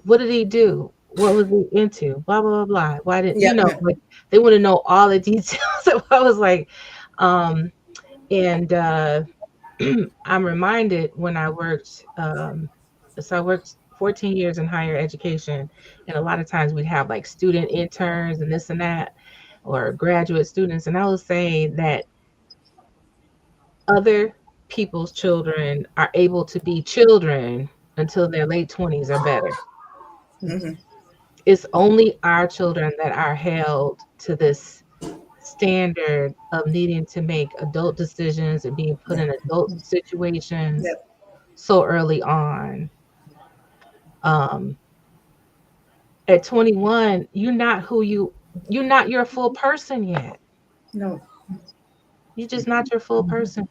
what did he do? What was he into? Blah blah blah blah. Why did Yeah. like they want to know all the details. So I was like, and I'm reminded when I worked, so I worked 14 years in higher education, and a lot of times we'd have like student interns and this and that, or graduate students, and I was saying that other people's children are able to be children until their late 20s or better. Mm-hmm. It's only our children that are held to this standard of needing to make adult decisions and being put in adult situations Yep. so early on. Um, at 21, you're not your full person yet. No. You're just not your full person.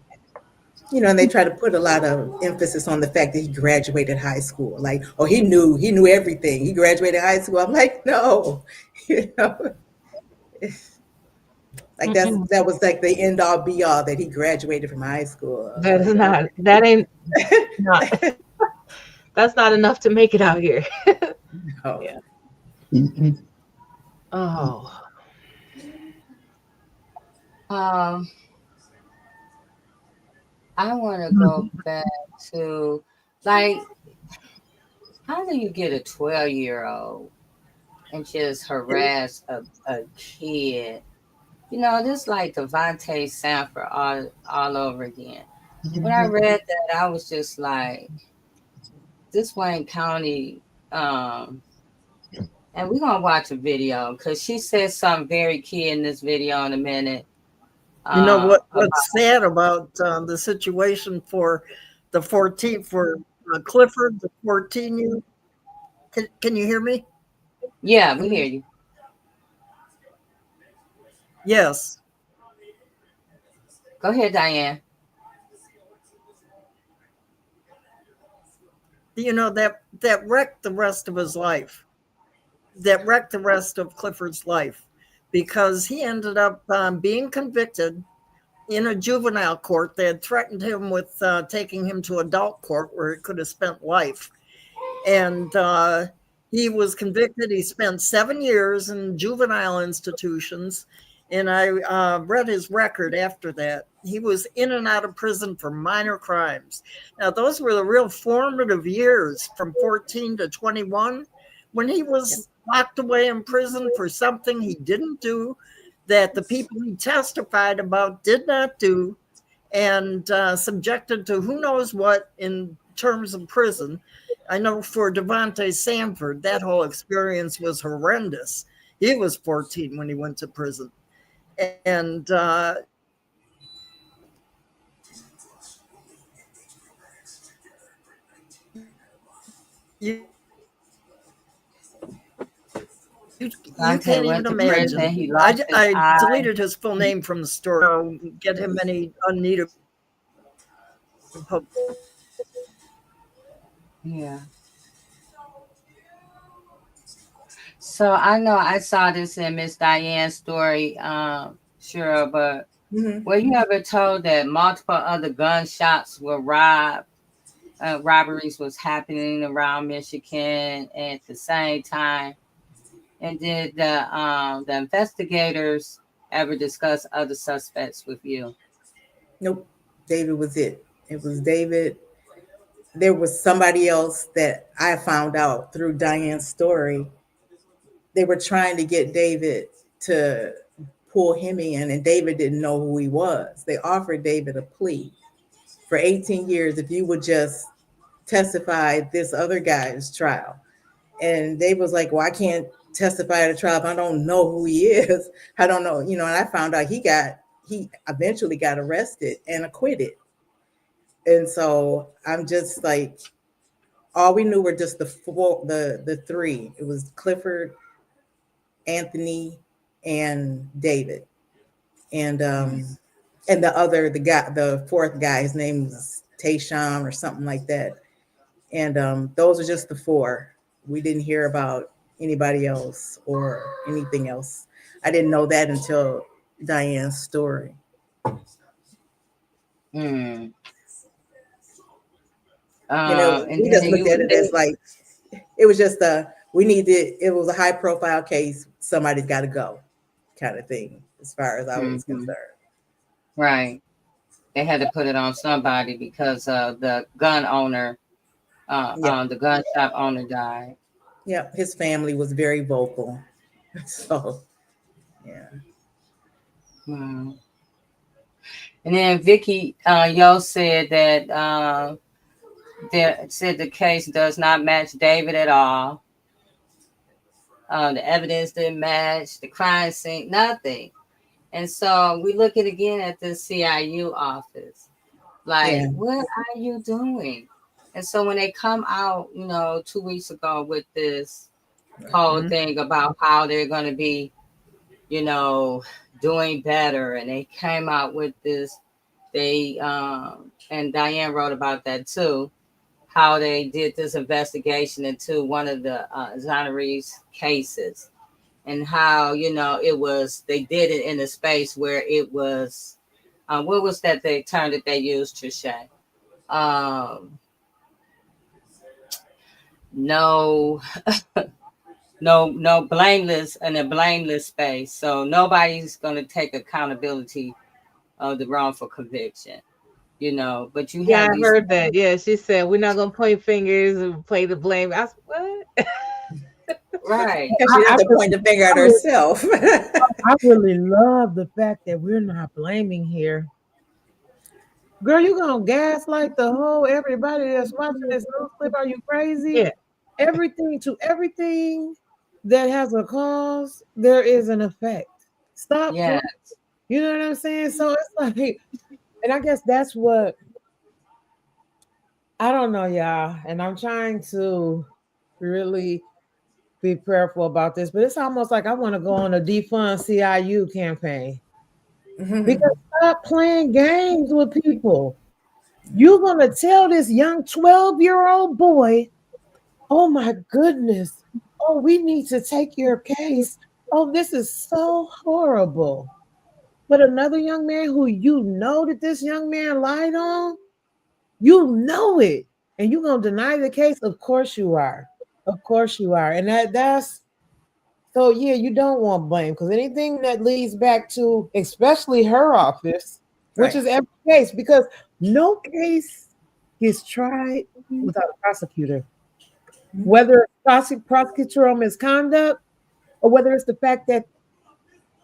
And they try to put a lot of emphasis on the fact that he graduated high school. Like, oh, he knew everything. He graduated high school. I'm like, no, you know, like Mm-mm. that was like the end all be all that he graduated from high school. That is not, that ain't not, that's not enough to make it out here. No. Yeah. Oh, Um, I want to go back to, like, how do you get a 12-year-old and just harass a kid? This like Devontae Sanford all over again. When I read that, I was just like, this Wayne County, and we're gonna watch a video because she says something very key in this video in a minute. You know what's About, sad about the situation for the 14 for Clifford, the 14-year. Can you hear me? yeah, we hear you. Yes. Go ahead, Diane. That wrecked the rest of his life. That wrecked the rest of Clifford's life, because he ended up being convicted in a juvenile court. They had threatened him with taking him to adult court where he could have spent life. And he was convicted. He spent 7 years in juvenile institutions. And I read his record after that. He was in and out of prison for minor crimes. Now, those were the real formative years from 14 to 21, when he was locked away in prison for something he didn't do, that the people he testified about did not do, and subjected to who knows what in terms of prison. I know for Devontae Sanford, that whole experience was horrendous. He was 14 when he went to prison. And you can't Devontae even went to prison. imagine. He lost his I eye. deleted his full name from the story. Get him any unneeded. Yeah. So I know I saw this in Miss Diane's story, sure, but were you ever told that multiple other gunshots were robberies was happening around Michigan at the same time? And did the investigators ever discuss other suspects with you? Nope. David was it. It was David. There was somebody else that I found out through Diane's story. They were trying to get David to pull him in, and David didn't know who he was. They offered David a plea for 18 years if you would just testify at this other guy's trial. And Dave was like, well, I can't testify at a trial if I don't know who he is. I don't know, and I found out he eventually got arrested and acquitted. And so I'm just like, all we knew were just the three. It was Clifford, Anthony, and David. And the fourth guy, his name was Tayshawn or something like that. And those are just the four. We didn't hear about anybody else or anything else. I didn't know that until Diane's story. Mm. We just looked at it as like, it was just it was a high profile case. Somebody's got to go kind of thing, as far as I was concerned. Right. They had to put it on somebody because the gun owner, the gun shop owner died. Yeah, his family was very vocal. So, yeah. Wow. And then Vicky Yo said that the case does not match David at all. The evidence didn't match, the crime scene, nothing. And so we look again at the CIU office. Like, what are you doing? And so when they come out, 2 weeks ago with this whole thing about how they're going to be, doing better, and they came out with this, and Diane wrote about that too, how they did this investigation into one of the exoneree's cases, and how, they did it in a space where it was, what was that term that they used, Trisha? No blameless, in a blameless space. So nobody's going to take accountability of the wrongful conviction, but you have. I heard that. Yeah, she said, we're not going to point fingers and play the blame. I said, what? Right. She has to point the finger at herself. I really love the fact that we're not blaming here. Girl, you gonna gaslight everybody that's watching this news clip? Are you crazy? Yeah. Everything that has a cause, there is an effect. Stop. Yeah. You know what I'm saying? So it's like, and I guess that's what, I don't know, y'all. And I'm trying to really be prayerful about this, but it's almost like I want to go on a defund CIU campaign. Because stop playing games with people. You're going to tell this young 12-year-old boy, oh my goodness, oh, we need to take your case. Oh, this is so horrible. But another young man who that this young man lied on, it. And you're going to deny the case? Of course you are. Of course you are. And that's, so yeah, you don't want blame, because anything that leads back to, especially her office, which is every case, because no case gets tried without a prosecutor. Whether it's prosecutorial misconduct, or whether it's the fact that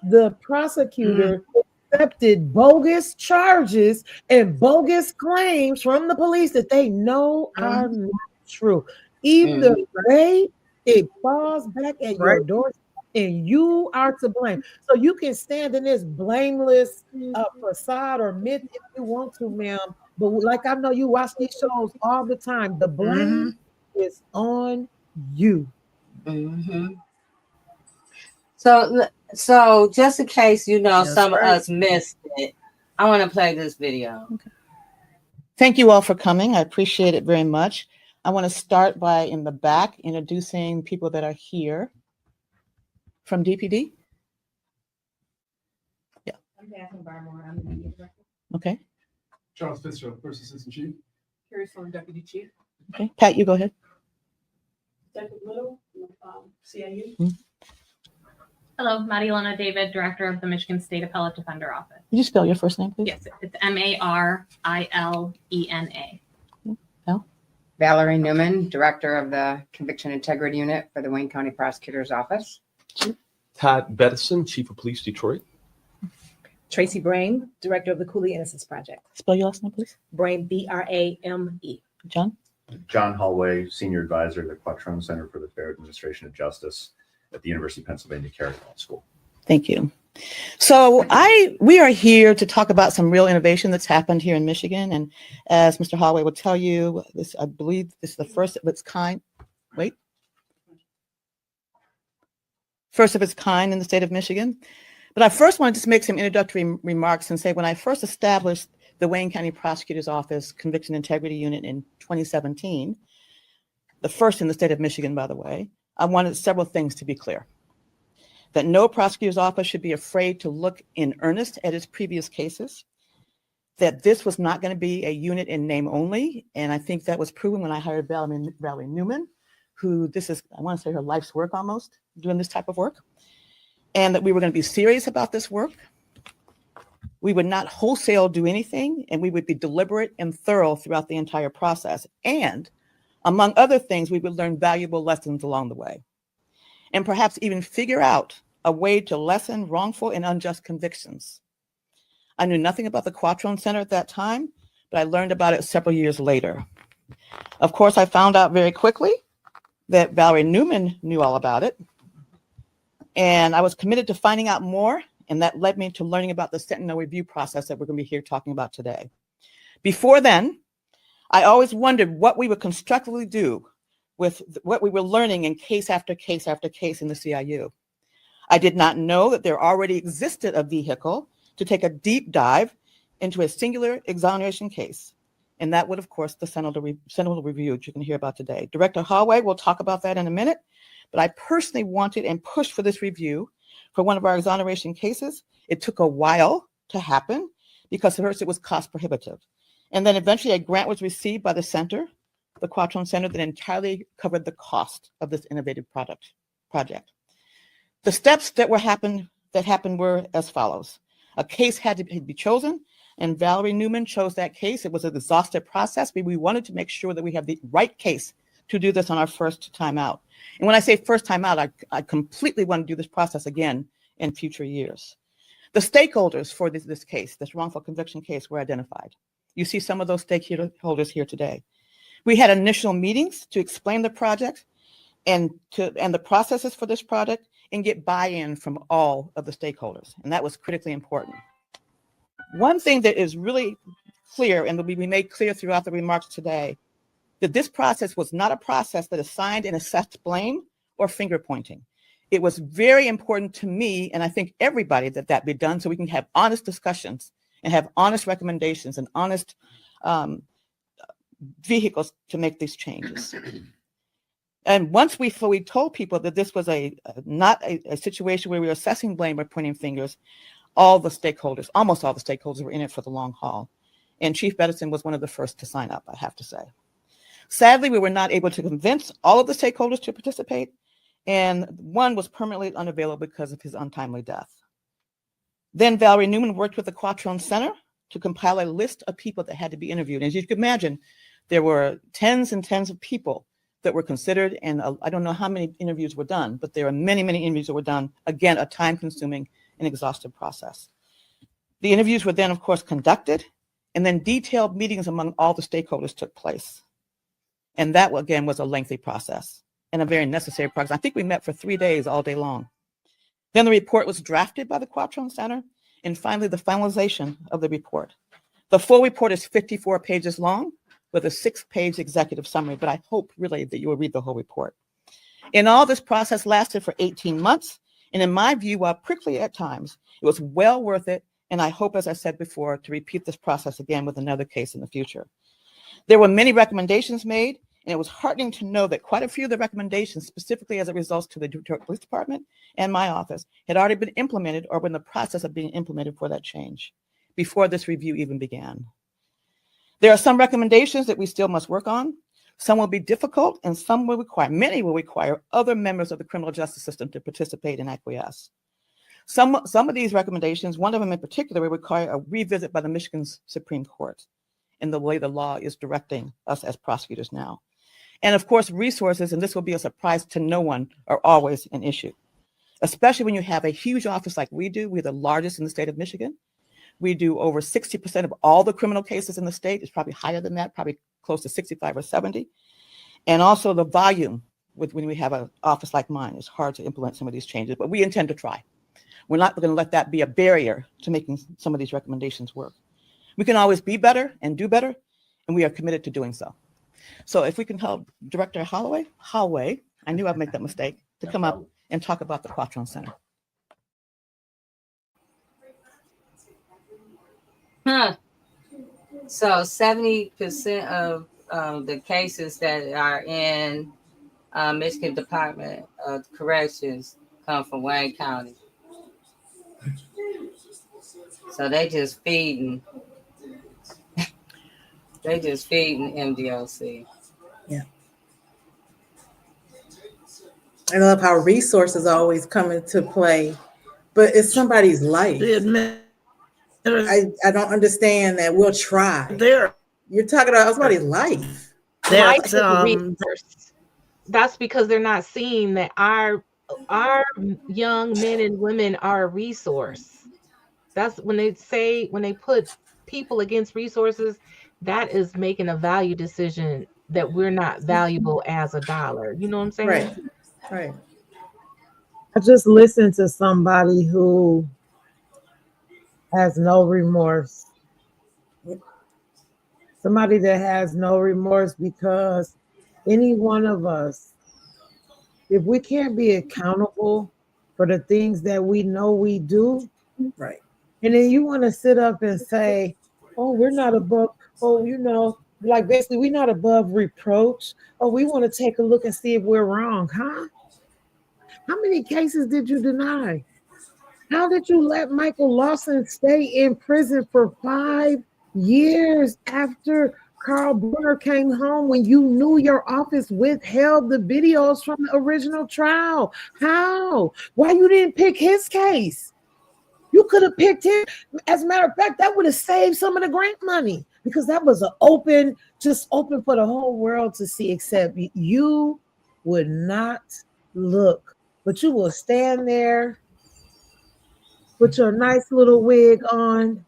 the prosecutor accepted bogus charges and bogus claims from the police that they know are not true. Either way, it falls back at your door, and you are to blame. So you can stand in this blameless facade or myth if you want to, ma'am. But like, I know you watch these shows all the time. The blame is on you. So just in case, some of us missed it, I want to play this video. Okay. Thank you all for coming. I appreciate it very much. I want to start by, in the back, introducing people that are here from DPD. Yeah. I'm Daphne Barmore. I'm the media director. Okay. Charles Fitzgerald, First Assistant Chief. Carrie Sloan, Deputy Chief. Okay. Pat, you go ahead. Deputy Little, CIU. Hello, Marielena David, Director of the Michigan State Appellate Defender Office. Could you spell your first name, please? Yes, it's Marilena. Valerie Newman, Director of the Conviction Integrity Unit for the Wayne County Prosecutor's Office. Todd Bettison, Chief of Police, Detroit. Tracy Brame, Director of the Cooley Innocence Project. Spell your last name, please. Brame, Brame. John? John Holloway, Senior Advisor at the Quattrone Center for the Fair Administration of Justice at the University of Pennsylvania Carey Law School. Thank you. So we are here to talk about some real innovation that's happened here in Michigan. And as Mr. Holloway will tell you, I believe this is the first of its kind. First of its kind in the state of Michigan. But I first wanted to make some introductory remarks and say, when I first established the Wayne County Prosecutor's Office Conviction Integrity Unit in 2017, the first in the state of Michigan, by the way, I wanted several things to be clear. That no prosecutor's office should be afraid to look in earnest at its previous cases, that this was not going to be a unit in name only. And I think that was proven when I hired Valerie Newman, who this is, I want to say her life's work almost, doing this type of work, and that we were going to be serious about this work. We would not wholesale do anything, and we would be deliberate and thorough throughout the entire process. And among other things, we would learn valuable lessons along the way, and perhaps even figure out a way to lessen wrongful and unjust convictions. I knew nothing about the Quattrone Center at that time, but I learned about it several years later. Of course, I found out very quickly that Valerie Newman knew all about it, and I was committed to finding out more, and that led me to learning about the Sentinel review process that we're going to be here talking about today. Before then, I always wondered what we would constructively do with what we were learning in case after case after case in the CIU. I did not know that there already existed a vehicle to take a deep dive into a singular exoneration case. And that would, of course, the Sentinel review, which you can hear about today. Director Holloway will talk about that in a minute, but I personally wanted and pushed for this review for one of our exoneration cases. It took a while to happen because first it was cost prohibitive. And then eventually a grant was received by the center, the Quattrone Center, that entirely covered the cost of this innovative project. The steps that happened were as follows. A case had to be chosen, and Valerie Newman chose that case. It was an exhaustive process, but we wanted to make sure that we have the right case to do this on our first time out. And when I say first time out, I completely want to do this process again in future years. The stakeholders for this case, this wrongful conviction case, were identified. You see some of those stakeholders here today. We had initial meetings to explain the project and the processes for this project and get buy-in from all of the stakeholders. And that was critically important. One thing that is really clear and will be made clear throughout the remarks today, that this process was not a process that assigned and assessed blame or finger pointing. It was very important to me, and I think everybody, that that be done so we can have honest discussions and have honest recommendations and honest vehicles to make these changes. And once we told people that this was not a situation where we were assessing blame or pointing fingers, almost all the stakeholders were in it for the long haul. And Chief Bedison was one of the first to sign up, I have to say. Sadly, we were not able to convince all of the stakeholders to participate, and one was permanently unavailable because of his untimely death. Then Valerie Newman worked with the Quattrone Center to compile a list of people that had to be interviewed. As you can imagine, there were tens and tens of people that were considered, and I don't know how many interviews were done, but there are many, many interviews that were done. Again, a time-consuming and exhaustive process. The interviews were then, of course, conducted, and then detailed meetings among all the stakeholders took place. And that, again, was a lengthy process and a very necessary process. I think we met for 3 days, all day long. Then the report was drafted by the Quattrone Center, and finally the finalization of the report. The full report is 54 pages long with a 6-page executive summary, but I hope really that you will read the whole report. And all this process lasted for 18 months, and in my view, while prickly at times, it was well worth it, and I hope, as I said before, to repeat this process again with another case in the future. There were many recommendations made, and it was heartening to know that quite a few of the recommendations, specifically as it results to the Detroit Police Department and my office, had already been implemented or were in the process of being implemented for that change before this review even began. There are some recommendations that we still must work on. Some will be difficult, and many will require other members of the criminal justice system to participate and acquiesce. Some of these recommendations, one of them in particular, will require a revisit by the Michigan Supreme Court in the way the law is directing us as prosecutors now. And of course, resources, and this will be a surprise to no one, are always an issue, especially when you have a huge office like we do. We're the largest in the state of Michigan. We do over 60% of all the criminal cases in the state. It's probably higher than that, probably close to 65 or 70. And also the volume when we have an office like mine, it's hard to implement some of these changes, but we intend to try. We're not going to let that be a barrier to making some of these recommendations work. We can always be better and do better, and we are committed to doing so. So if we can help Director Holloway, I knew I'd make that mistake, to come up and talk about the Quattrone Center. So 70% of the cases that are in Michigan Department of Corrections come from Wayne County. So they just feeding MDOC. Yeah. I love how resources always come into play, but it's somebody's life. I don't understand that. We'll try. You're talking about somebody's life. Life is a resource. That's because they're not seeing that our young men and women are a resource. That's when they put people against resources, that is making a value decision that we're not valuable as a dollar. You know what I'm saying? Right. Right. I just listened to somebody who has no remorse. Somebody that has no remorse, because any one of us, if we can't be accountable for the things that we know we do, right? And then you want to sit up and say, "Oh, we're not above." Oh, like basically, we're not above reproach. Oh, we want to take a look and see if we're wrong, huh? How many cases did you deny? How did you let Michael Lawson stay in prison for 5 years after Carl Brunner came home when you knew your office withheld the videos from the original trial? How? Why you didn't pick his case? You could have picked him. As a matter of fact, that would have saved some of the grant money, because that was just open for the whole world to see, except you would not look. But you will stand there with your nice little wig on,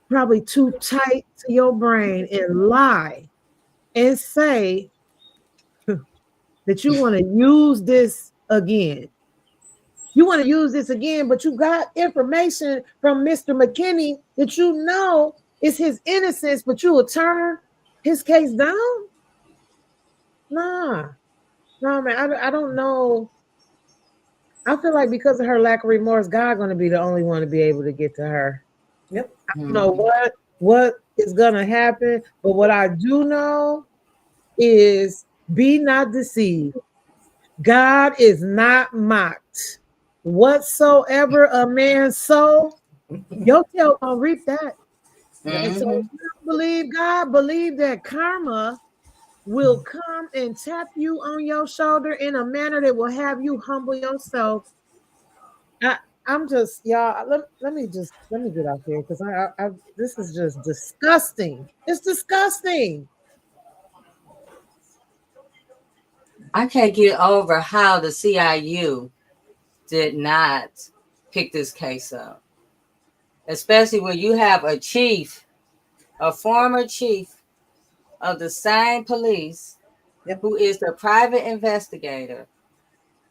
probably too tight to your brain, and lie and say that you want to use this again. You want to use this again, but you got information from Mr. McKinney that you know is his innocence, but you will turn his case down? Nah, man, I don't know. I feel like because of her lack of remorse, God going to be the only one to be able to get to her. Yep. I don't know what is going to happen, but what I do know is be not deceived. God is not mocked. Whatsoever a man sow, your tail gonna reap that. And so if you don't believe God, believe that karma will come and tap you on your shoulder in a manner that will have you humble yourself. I'm just, y'all, let me get out here, because I this is just disgusting. It's disgusting. I can't get over how the CIU did not pick this case up, especially when you have a chief, a former chief of the same police, who is the private investigator,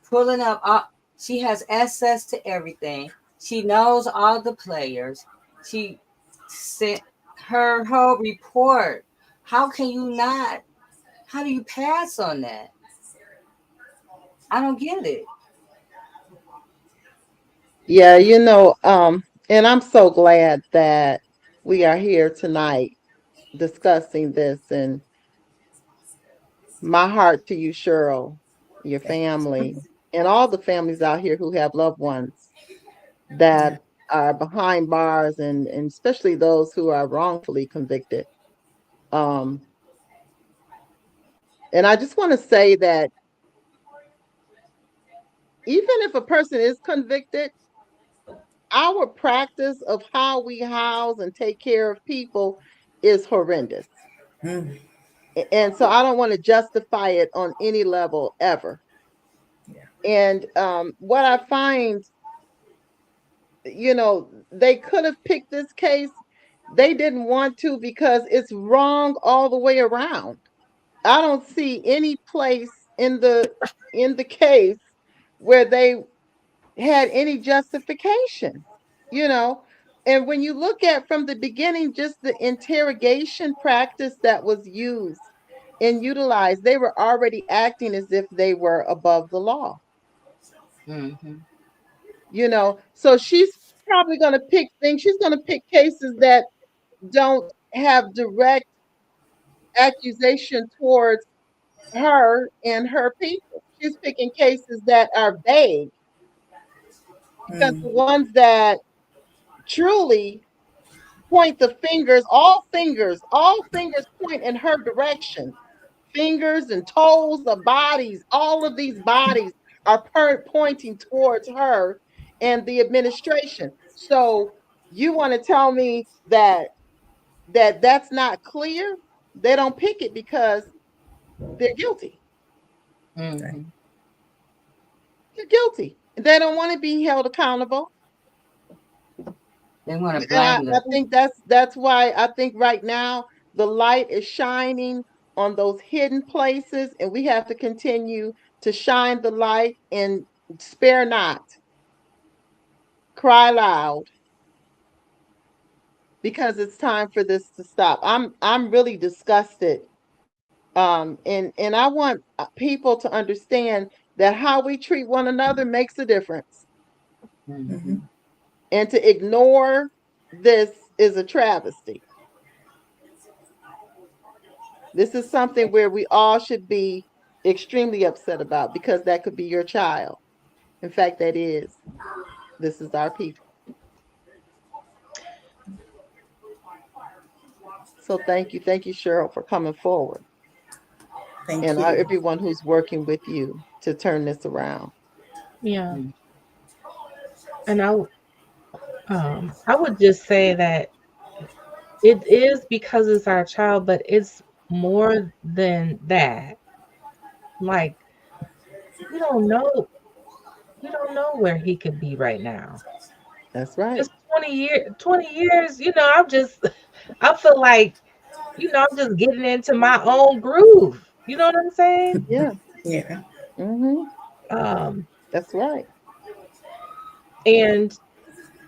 pulling up. She has access to everything. She knows all the players. She sent her whole report. How can you not? How do you pass on that? I don't get it. Yeah, and I'm so glad that we are here tonight discussing this, and my heart to you, Cheryl, your family, and all the families out here who have loved ones that are behind bars, and especially those who are wrongfully convicted. And I just want to say that even if a person is convicted, our practice of how we house and take care of people is horrendous. And so I don't want to justify it on any level ever. And what I find, they could have picked this case. They didn't want to, because it's wrong all the way around. I don't see any place in the case where they had any justification, And when you look at from the beginning, just the interrogation practice that was used and utilized, they were already acting as if they were above the law. So she's probably going to pick things. She's going to pick cases that don't have direct accusation towards her and her people. She's picking cases that are vague, because the ones that truly point the fingers, all fingers point in her direction. Fingers and toes of bodies, all of these bodies pointing towards her and the administration. So you want to tell me that's not clear? They don't pick it because they're guilty. Mm-hmm. They're guilty. They don't want to be held accountable. They want to blame I think that's why I think right now the light is shining on those hidden places, and we have to continue to shine the light and spare not. Cry loud, because it's time for this to stop. I'm really disgusted. And I want people to understand that how we treat one another makes a difference. Mm-hmm. And to ignore this is a travesty. This is something where we all should be extremely upset about, because that could be your child. In fact, that is. This is our people. So thank you, Cheryl, for coming forward. Thank and you. Everyone who's working with you to turn this around. Yeah. And I would just say that it is because it's our child, but it's more than that. Like, we don't know where he could be right now. That's right. It's 20 years, I feel like, I'm just getting into my own groove. You know what I'm saying? Yeah. Yeah. Mm-hmm. That's right. And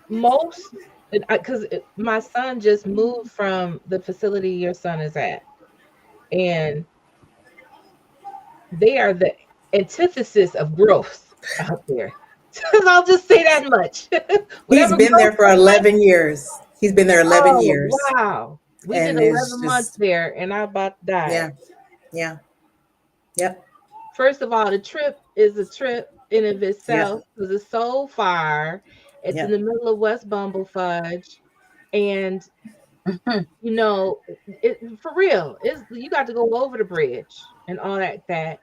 because my son just moved from the facility your son is at, and they are the antithesis of growth out there. I'll just say that much. He's been there for 11 years. He's been there 11 years. Wow. We did 11 months there, and I about to die. Yeah. Yep. First of all, the trip is a trip in of itself, because it's so far. It's in the middle of West Bumblefuge, and for real, you got to go over the bridge and all that.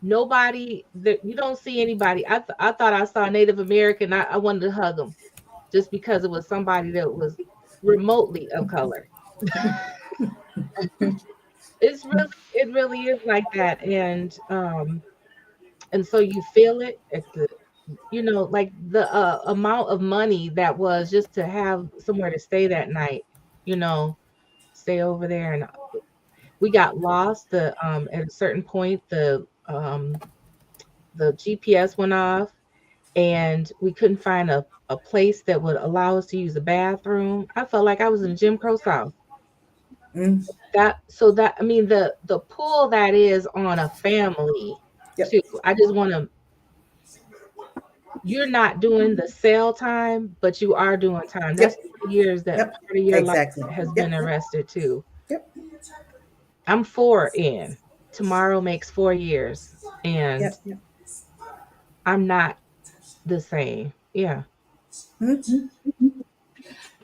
Nobody, you don't see anybody. I thought I saw a Native American. I wanted to hug him, just because it was somebody that was remotely of color. It really is like that, and so you feel it at the, like the amount of money that was just to have somewhere to stay that night, stay over there. And we got lost at a certain point. The GPS went off, and we couldn't find a place that would allow us to use the bathroom. I felt like I was in Jim Crow South. The pull that is on a family too. I just want to, you're not doing the cell time, but you are doing time. That's 3 years that part of your life has been arrested too. I'm 4 in. Tomorrow makes 4 years, and I'm not the same. Yeah.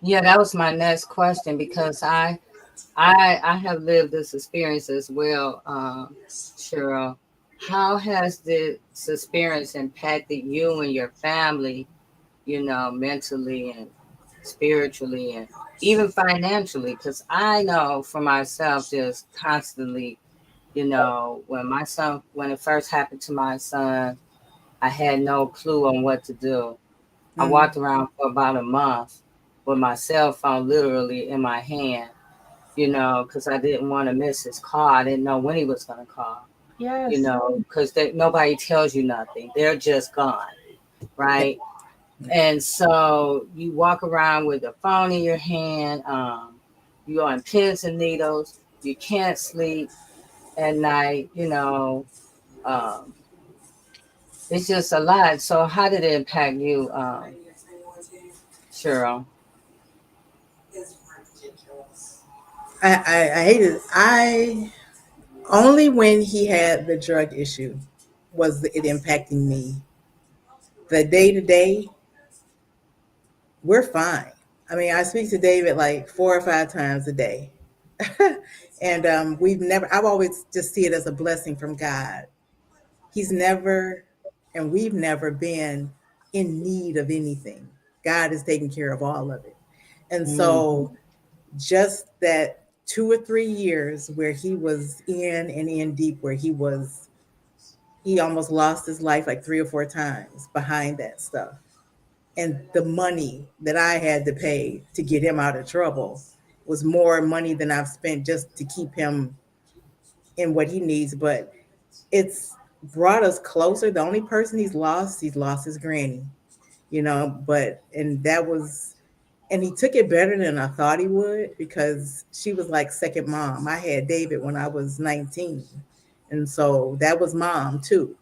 Yeah, that was my next question, because I have lived this experience as well, Cheryl. How has this experience impacted you and your family, mentally and spiritually and even financially? Because I know for myself, just constantly, when it first happened to my son, I had no clue on what to do. I walked around for about a month with my cell phone literally in my hand, because I didn't want to miss his call. I didn't know when he was going to call. Yes. Because nobody tells you nothing. They're just gone, right? And so you walk around with a phone in your hand. You're on pins and needles. You can't sleep at night. It's just a lot. So how did it impact you, Cheryl? I hate it. Only when he had the drug issue was it impacting me. The day to day, we're fine. I mean, I speak to David like 4 or 5 times a day. And I've always just see it as a blessing from God. He's never and we've never been in need of anything. God is taking care of all of it. And so just that 2 or 3 years where he was in deep, where he almost lost his life like 3 or 4 times behind that stuff. And the money that I had to pay to get him out of trouble was more money than I've spent just to keep him in what he needs. But it's brought us closer. The only person he's lost his granny, and he took it better than I thought he would, because she was like second mom. I had David when I was 19. And so that was mom too,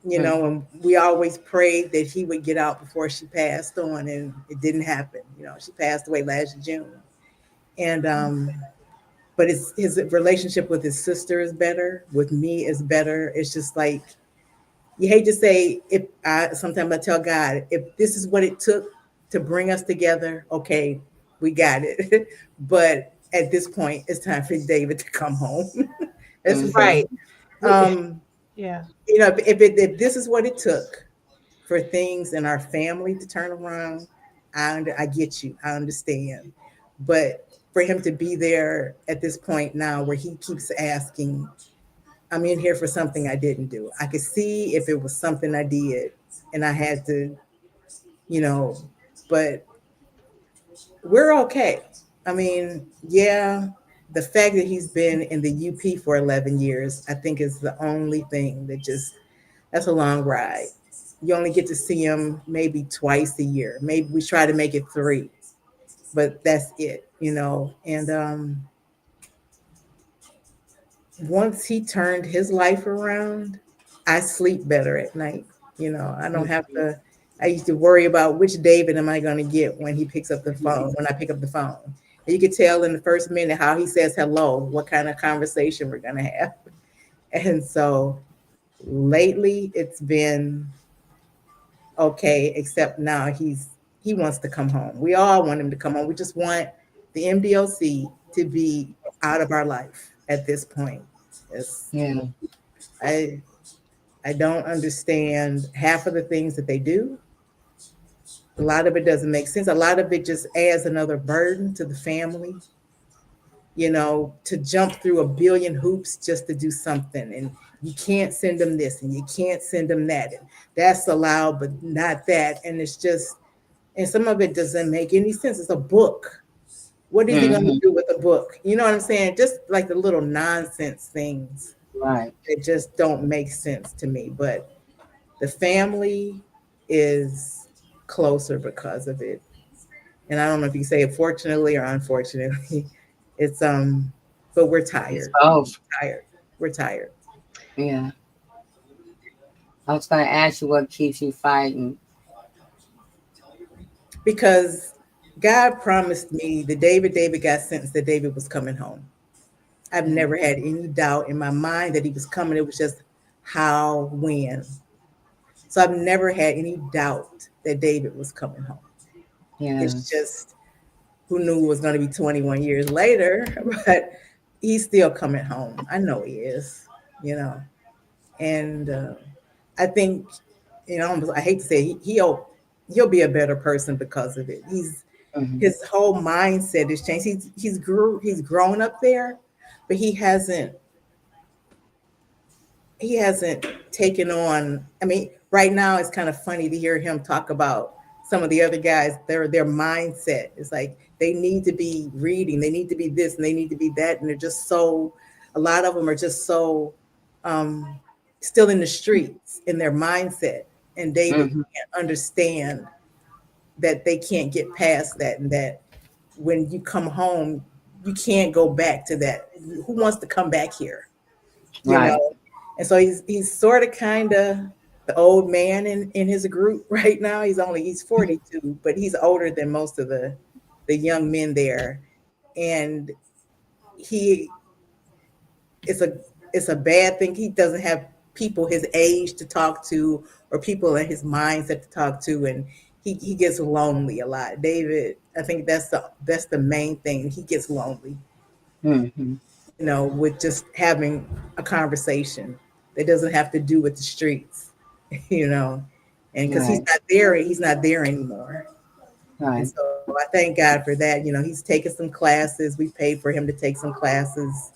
and we always prayed that he would get out before she passed on, and it didn't happen. She passed away last June. And, but his relationship with his sister is better, with me is better. It's just like, you hate to say, sometimes I tell God, if this is what it took to bring us together, okay, we got it. But at this point, it's time for David to come home. That's right. Yeah. If this is what it took for things in our family to turn around, I get you. I understand. But for him to be there at this point now where he keeps asking, I'm in here for something I didn't do. I could see if it was something I did and I had to, but we're okay. I mean, yeah, the fact that he's been in the UP for 11 years, I think is the only thing that's a long ride. You only get to see him maybe twice a year. Maybe we try to make it 3, but that's it, and once he turned his life around, I sleep better at night. I don't have to, I used to worry about which David am I going to get when he picks up the phone, when I pick up the phone. And you could tell in the first minute how he says hello, what kind of conversation we're going to have. And so lately it's been okay, except now he wants to come home. We all want him to come home. We just want the MDOC to be out of our life at this point. I don't understand half of the things that they do. A lot of it doesn't make sense. A lot of it just adds another burden to the family, to jump through a billion hoops just to do something. And you can't send them this and you can't send them that. And that's allowed, but not that. And it's just, and some of it doesn't make any sense. It's a book. What is he going to do with a book? You know what I'm saying? Just like the little nonsense things. Right. That just don't make sense to me. But the family is closer because of it. And I don't know if you can say it fortunately or unfortunately. It's but we're tired. We're tired. Yeah. I was going to ask you what keeps you fighting. Because God promised me the David got sentenced, that David was coming home. I've never had any doubt in my mind that he was coming. It was just how, when. So I've never had any doubt that David was coming home. Yeah. It's just, who knew it was going to be 21 years later, but he's still coming home. I know he is, and I think, I hate to say he'll be a better person because of it. His whole mindset has changed. He's grown up there, but he hasn't taken on. I mean, right now it's kind of funny to hear him talk about some of the other guys. Their mindset is like they need to be reading, they need to be this, and they need to be that, and they're just so. A lot of them are just so still in the streets in their mindset, and David can't understand that they can't get past that, and that when you come home, you can't go back to that. Who wants to come back here? You know? And so he's sort of kind of the old man in his group right now. He's 42, but he's older than most of the young men there. And it's a bad thing. He doesn't have people his age to talk to or people in his mindset to talk to. And he gets lonely a lot. David, I think that's the main thing. He gets lonely, with just having a conversation that doesn't have to do with the streets. you know, and because he's not there anymore. Right. And so I thank God for that. You know, he's taken some classes. We paid for him to take some classes,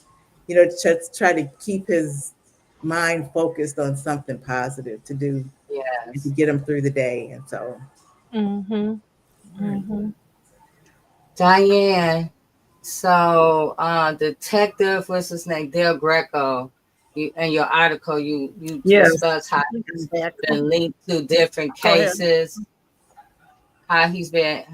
you know, to try to keep his mind focused on something positive to do, and to get him through the day. And so, Diane, so Detective, what's his name, Del Greco, in your article, you discuss how he's been linked to different cases, how he's been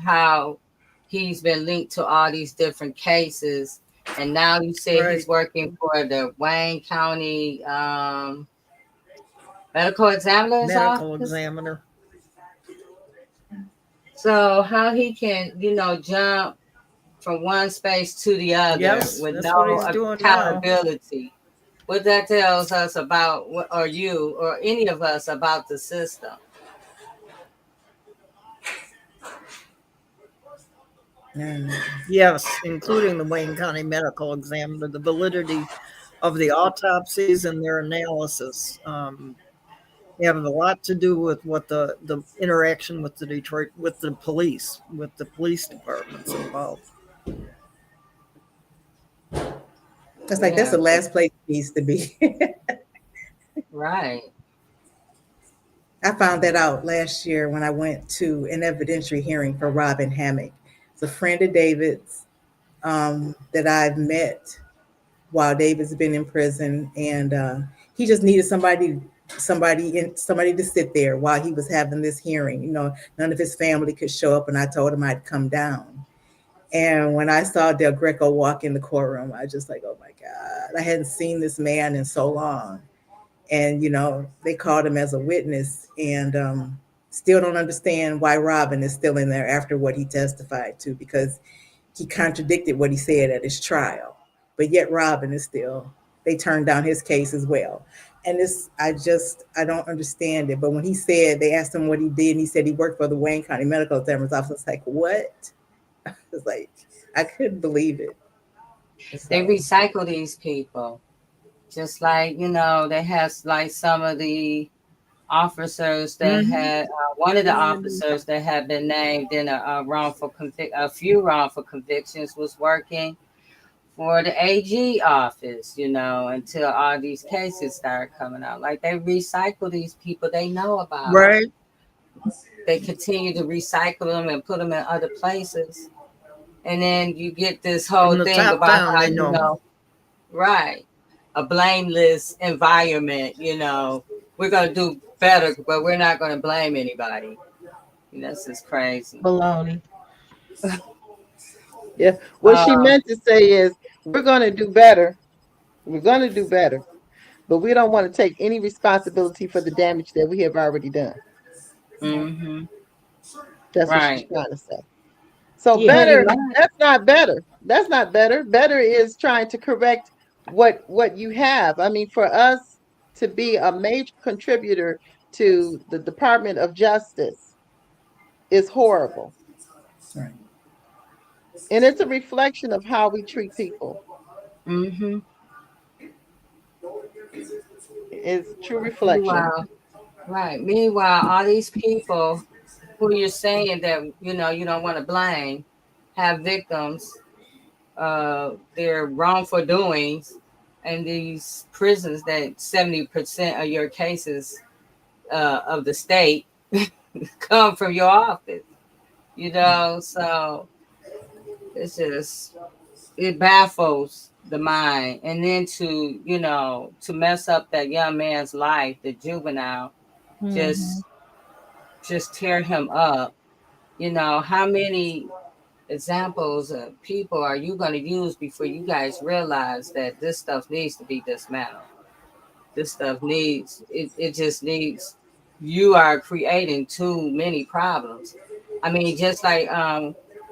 linked to all these different cases, and now you say he's working for the Wayne County medical examiner's office. So how he can, you know, jump from one space to the other with no accountability. What that tells us about, or you, or any of us, about the system. Yes, including the Wayne County Medical Examiner, the validity of the autopsies and their analysis. They have a lot to do with what the interaction with the police departments involved. That's like, that's the last place it needs to be. Right. I found that out last year when I went to an evidentiary hearing for Robin Hammock. It's a friend of David's that I've met while David's been in prison, and he just needed somebody to sit there while he was having this hearing. You know, none of his family could show up, and I told him I'd come down. And when I saw Del Greco walk in the courtroom, I just like, oh my God, I hadn't seen this man in so long. And, you know, they called him as a witness, and still don't understand why Robin is still in there after what he testified to, because he contradicted what he said at his trial. But yet Robin is still, they turned down his case as well. And this, I don't understand it. But when he said, they asked him what he did, and he said he worked for the Wayne County Medical Examiner's Office. I was like, what? I was like, I couldn't believe it. They recycle these people. Just like, you know, they have like some of the officers that had, one of the officers that had been named in a few wrongful convictions was working for the AG office, you know, until all these cases started coming out. Like, they recycle these people they know about. Right. They continue to recycle them and put them in other places. And then you get this whole thing about how, you know, right, a blameless environment, you know, we're going to do better, but we're not going to blame anybody. This is crazy. Baloney. Yeah. What she meant to say is, we're going to do better. We're going to do better, but we don't want to take any responsibility for the damage that we have already done. That's what she's trying to say. So better, that's not better. That's not better. Better is trying to correct what you have. I mean, for us to be a major contributor to the Department of Justice is horrible. Right. And it's a reflection of how we treat people. It's a true reflection. Meanwhile, all these people who you're saying that, you know, you don't want to blame, have victims, their wrongful doings, and these prisons that 70% of your cases of the state come from your office, you know. So it's just, it baffles the mind. And then to, you know, to mess up that young man's life, the juvenile, just tear him up. You know, how many examples of people are you going to use before you guys realize that this stuff needs to be dismantled? This stuff needs, it just needs, you are creating too many problems. I mean, just like,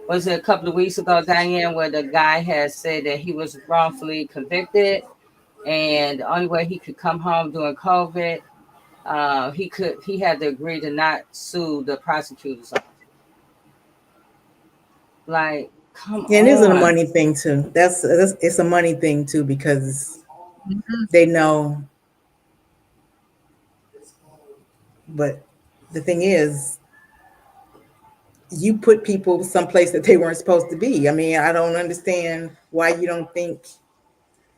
was it a couple of weeks ago, Diane, where the guy had said that he was wrongfully convicted, and the only way he could come home during COVID, he had to agree to not sue the prosecutor's office. Like, come on. And it is a money thing too. It's a money thing too, because they know But the thing is, you put people someplace that they weren't supposed to be. I mean, I don't understand why you don't think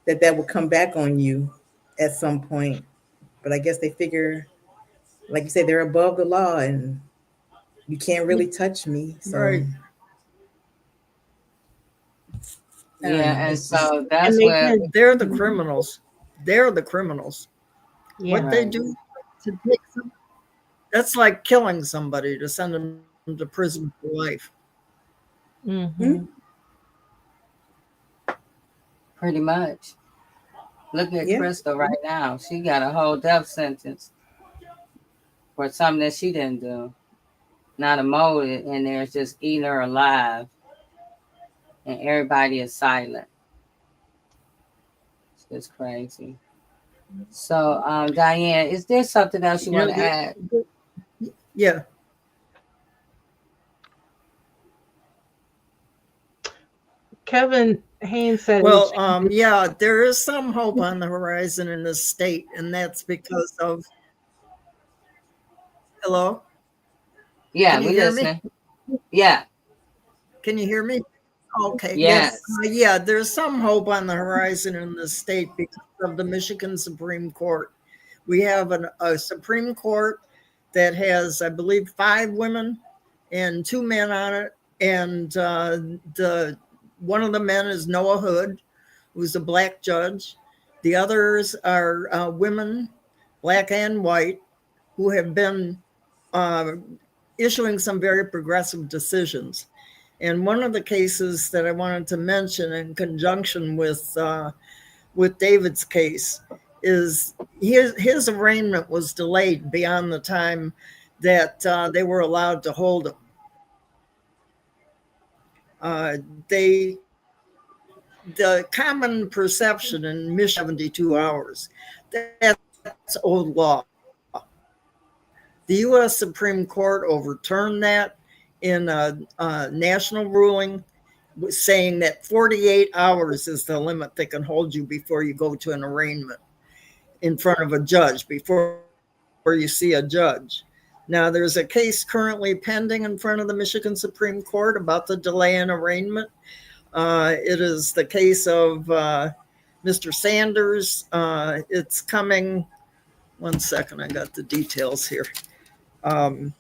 that that would come back on you at some point. But I guess they figure, like you said, they're above the law and you can't really touch me. So Right. Yeah, and so And that's where they're the criminals. They're the criminals. Yeah. What they do to take some, that's like killing somebody to send them to prison for life. Mm-hmm. pretty much. Look at Yeah. Crystal right now. She got a whole death sentence for something that she didn't do. Not a motive, and there's just eating her alive, and everybody is silent. It's just crazy. So, Diane, is there something else you want to add? Yeah. Kevin Haynes said, well, yeah, there is some hope on the horizon in this state, and that's because of. Hello? Yeah, Can you we hear listening. me? Yeah. Can you hear me? Okay. Yes. Yeah, there's some hope on the horizon in this state because of the Michigan Supreme Court. We have a Supreme Court that has, I believe, 5 women and 2 men on it. And one of the men is Noah Hood, who's a black judge. The others are women, black and white, who have been issuing some very progressive decisions. And one of the cases that I wanted to mention in conjunction with David's case is his arraignment was delayed beyond the time that they were allowed to hold him. The common perception in Michigan 72 hours, that's old law. The U.S. Supreme Court overturned that in a national ruling, saying that 48 hours is the limit they can hold you before you go to an arraignment in front of a judge, before you see a judge. Now, there's a case currently pending in front of the Michigan Supreme Court about the delay in arraignment. It is the case of Mr. Sanders. It's coming. One second, I got the details here. Okay,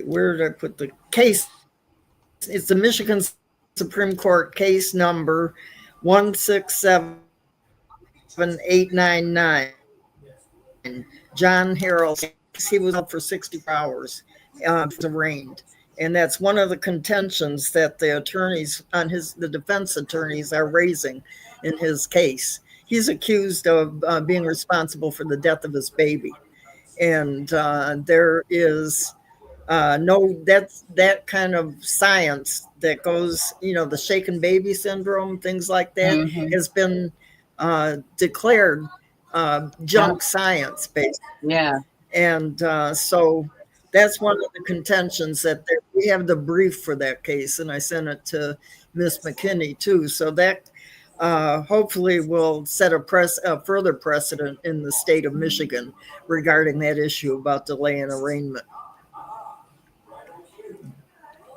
where did I put the case? It's the Michigan Supreme Court case number 167899. John Harrell, he was up for 64 hours, arraigned. And that's one of the contentions that the attorneys the defense attorneys are raising in his case. He's accused of being responsible for the death of his baby. And there is that kind of science that goes, the shaken baby syndrome, things like that, has been declared junk science, basically. Yeah. And so that's one of the contentions that we have the brief for that case, and I sent it to Miss McKinney too. So that hopefully will set a further precedent in the state of Michigan regarding that issue about delay in arraignment.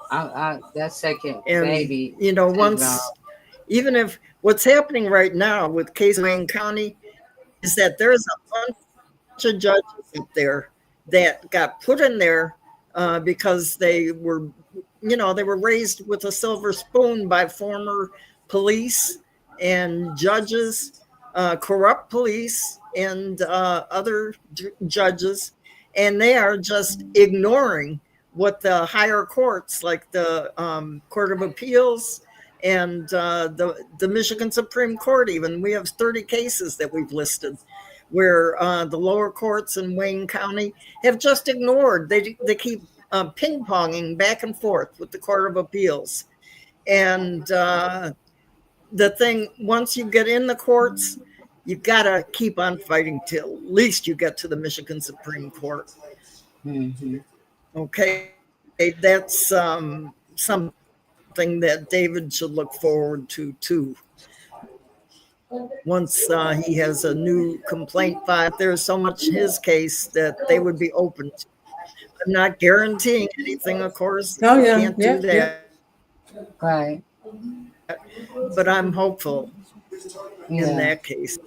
That second And, baby. Even if what's happening right now with case Wayne County is that there's a bunch of judges up there that got put in there because they were raised with a silver spoon by former police and judges, corrupt police and other judges, and they are just ignoring what the higher courts, like the Court of Appeals and the Michigan Supreme Court, even, we have 30 cases that we've listed where the lower courts in Wayne County have just ignored. They keep ping-ponging back and forth with the Court of Appeals. And the thing, once you get in the courts, you've got to keep on fighting till at least you get to the Michigan Supreme Court. Mm-hmm. Okay, that's something that David should look forward to too. once he has a new complaint filed. There's so much his case that they would be open to. I'm not guaranteeing anything, of course. Oh, yeah. Can't do that. Right. But I'm hopeful in Yeah. that case.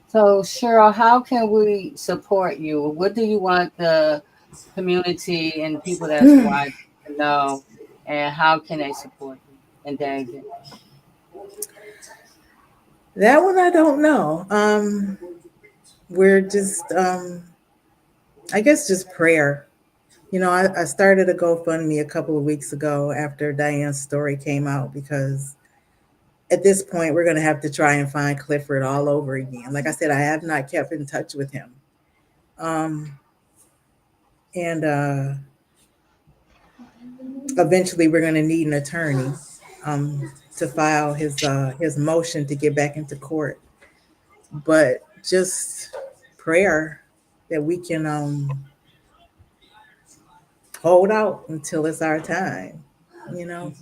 So, Cheryl, how can we support you? What do you want the community and people that's watching to know, and how can they support you? And David. That one I don't know. We're just, I guess, just prayer. You know, I started a GoFundMe a couple of weeks ago after Diane's story came out, because at this point we're going to have to try and find Clifford all over again. Like I said, I have not kept in touch with him. Eventually we're going to need an attorney to file his motion to get back into court. But just prayer that we can hold out until it's our time, you know.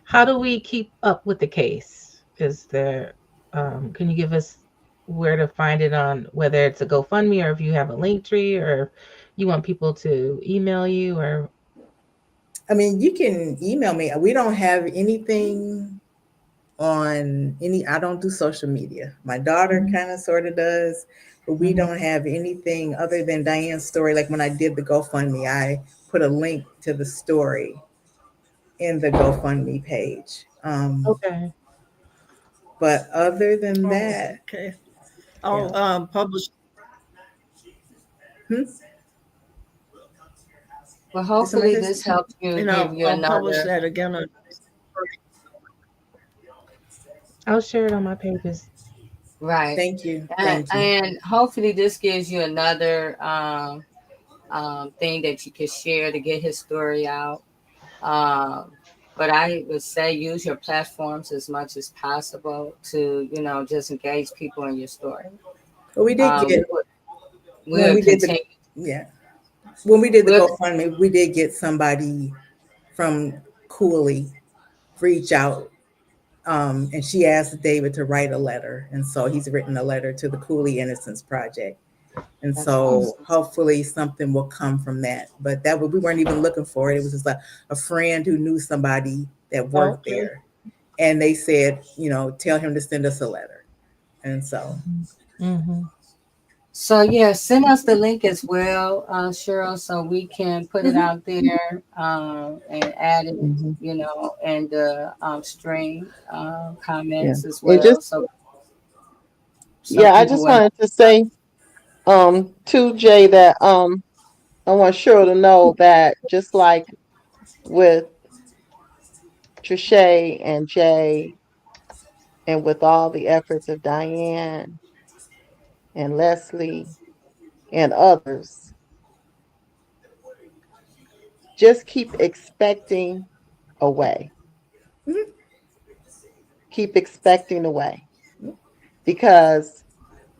How do we keep up with the case? Is there, can you give us where to find it, on whether it's a GoFundMe or if you have a link tree, or you want people to email you? Or I mean, you can email me. We don't have anything on I don't do social media. My daughter kind of sort of does, but we don't have anything other than Diane's story. Like when I did the GoFundMe, I put a link to the story in the GoFundMe page. Okay. But other than that, okay, I'll publish. Well, hopefully this helps you. And I'll publish that again. I'll share it on my pages. Right. Thank you. And hopefully this gives you another thing that you can share to get his story out. But I would say use your platforms as much as possible to, you know, just engage people in your story. Well, we did get when we did the GoFundMe, we did get somebody from Cooley reach out, and she asked David to write a letter, and so he's written a letter to the Cooley Innocence Project, and That's so awesome. hopefully something will come from that. But we weren't even looking for it. It was just a friend who knew somebody that worked there, and they said, you know, tell him to send us a letter, and so. So yeah, send us the link as well, Cheryl, so we can put it out there and add it, you know, and the stream comments as well. I just wanted to say to Jay that I want Cheryl to know that just like with Trisha and Jay, and with all the efforts of Diane and Leslie and others, just keep expecting a way. Keep expecting a way, because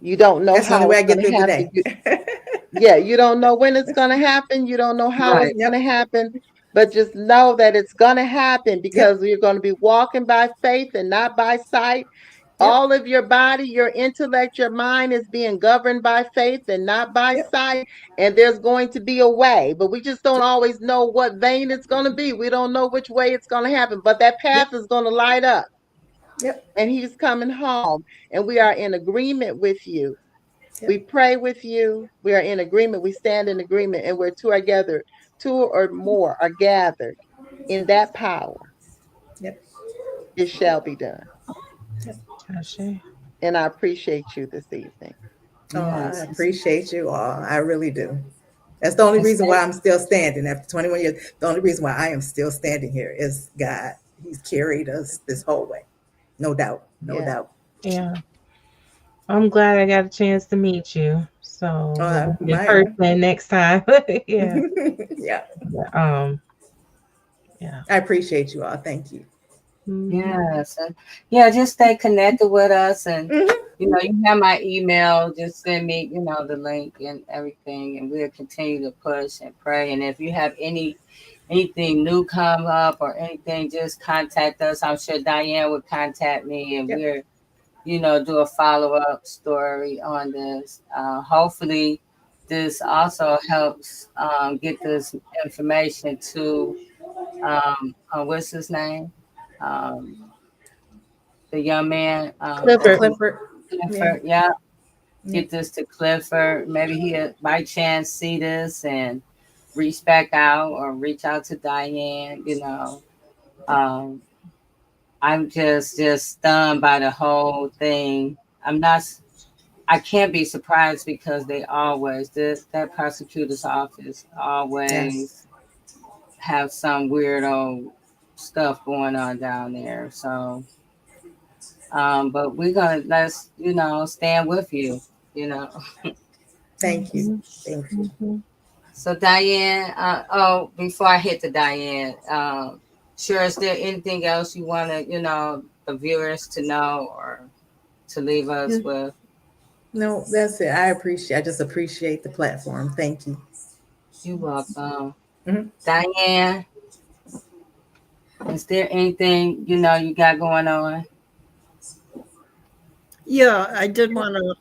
you don't know how it's going to happen. You don't know when it's going to happen. You don't know how it's going to happen, but just know that it's going to happen, because you're going to be walking by faith and not by sight. All of your body, your intellect, your mind is being governed by faith and not by sight. And there's going to be a way, but we just don't always know what vein it's going to be. We don't know which way it's going to happen, but that path is going to light up. And he's coming home, and we are in agreement with you. We pray with you. We are in agreement. We stand in agreement, and we're two or more are gathered in that power. It shall be done. And I appreciate you this evening. Oh, I appreciate you all. I really do. That's the only reason why I'm still standing after 21 years. The only reason why I am still standing here is God. He's carried us this whole way. No doubt. No doubt. Yeah. I'm glad I got a chance to meet you. So in person next time. Yeah. I appreciate you all. Thank you. Yes. Yeah, just stay connected with us, and you know, you have my email. Just send me, you know, the link and everything, and we'll continue to push and pray. And if you have any anything new come up or anything, just contact us. I'm sure Diane would contact me, and we're, do a follow-up story on this. Hopefully this also helps get this information to what's his name? The young man, Clifford. Yeah. Get this to Clifford. Maybe he'll by chance see this and reach back out or reach out to Diane. I'm just stunned by the whole thing. I can't be surprised because they always that prosecutor's office always have some weirdo stuff going on down there. So but we're gonna let's stand with you. Thank you. Thank you. So Diane, before I hit the Diane, sure, is there anything else you want to, the viewers to know or to leave us with? No, that's it. I just appreciate the platform. Thank you. You're welcome. Diane, is there anything, you got going on? Yeah, I did want to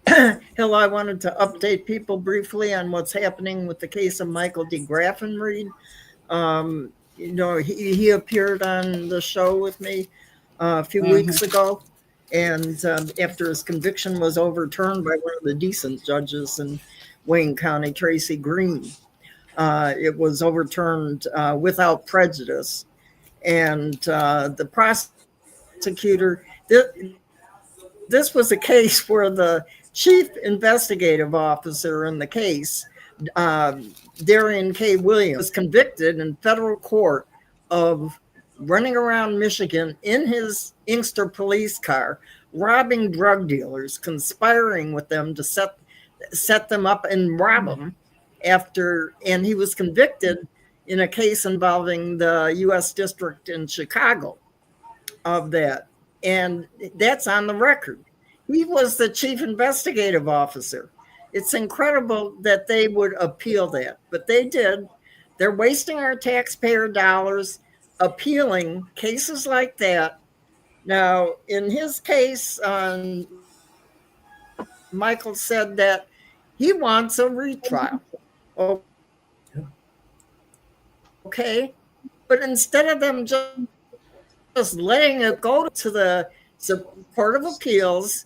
I wanted to update people briefly on what's happening with the case of Michael D. Graffenried. He appeared on the show with me a few weeks ago, and after his conviction was overturned by one of the decent judges in Wayne County, Tracy Green, it was overturned without prejudice, and the prosecutor. This was a case where the chief investigative officer in the case, Darian K. Williams, was convicted in federal court of running around Michigan in his Inkster police car, robbing drug dealers, conspiring with them to set them up and rob them and he was convicted in a case involving the U.S. District in Chicago of that. And that's on the record. He was the chief investigative officer. It's incredible that they would appeal that, but they did. They're wasting our taxpayer dollars appealing cases like that. Now, in his case, Michael said that he wants a retrial. Okay, but instead of them just letting it go to the Court of Appeals,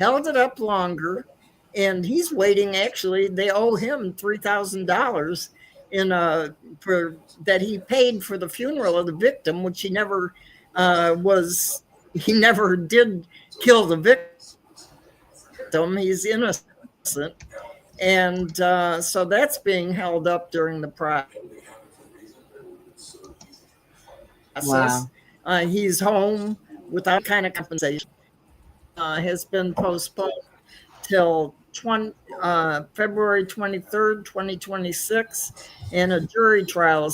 held it up longer, and he's waiting. Actually, they owe him $3,000 that he paid for the funeral of the victim, which he never did kill the victim. He's innocent, and so that's being held up during the process. Wow. He's home without kind of compensation. Has been postponed till February 23rd, 2026, and a jury retrial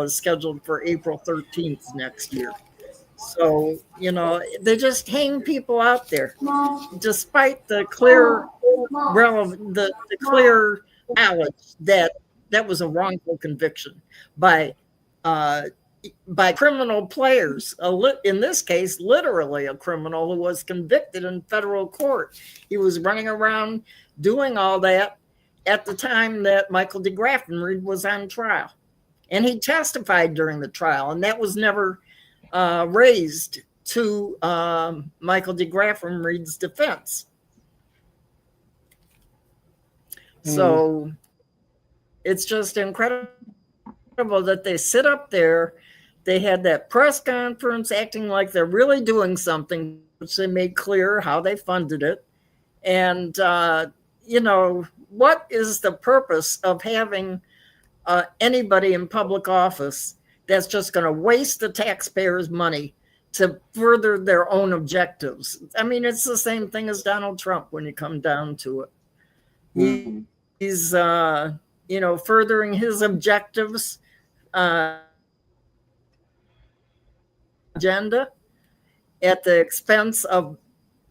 is scheduled for April 13th next year. So, they just hang people out there, despite the clear knowledge that was a wrongful conviction by criminal players. In this case, literally a criminal who was convicted in federal court. He was running around doing all that at the time that Michael D. Graffenried was on trial. And he testified during the trial, and that was never raised to Michael D. Graffenried's defense. So it's just incredible that they sit up there. They had that press conference acting like they're really doing something, which they made clear how they funded it. And, what is the purpose of having anybody in public office that's just going to waste the taxpayers' money to further their own objectives? I mean, it's the same thing as Donald Trump when you come down to it. He's, furthering his objectives agenda at the expense of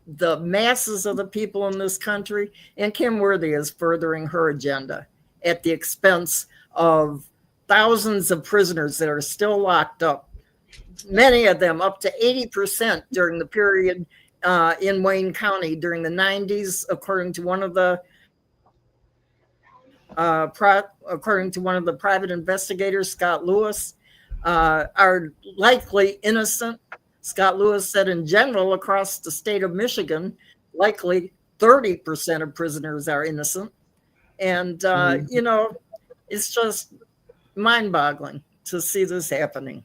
the masses of the people in this country, and Kim Worthy is furthering her agenda at the expense of thousands of prisoners that are still locked up, many of them up to 80% during the period in Wayne County during the 90s, according to one of the private investigators, Scott Lewis, are likely innocent. Scott Lewis said in general, across the state of Michigan, likely 30% of prisoners are innocent. And, you know, it's just mind-boggling to see this happening.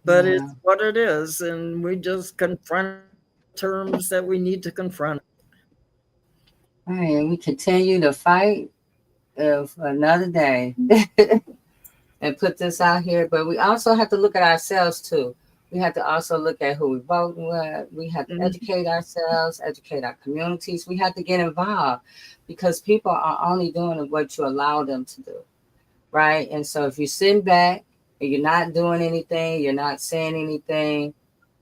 But it's what it is, and we just confront terms that we need to confront. Right, and we continue to fight for another day and put this out here. But we also have to look at ourselves too. We have to also look at who we're voting with. We have to educate ourselves, educate our communities. We have to get involved because people are only doing what you allow them to do, right? And so if you're sitting back and you're not doing anything, you're not saying anything,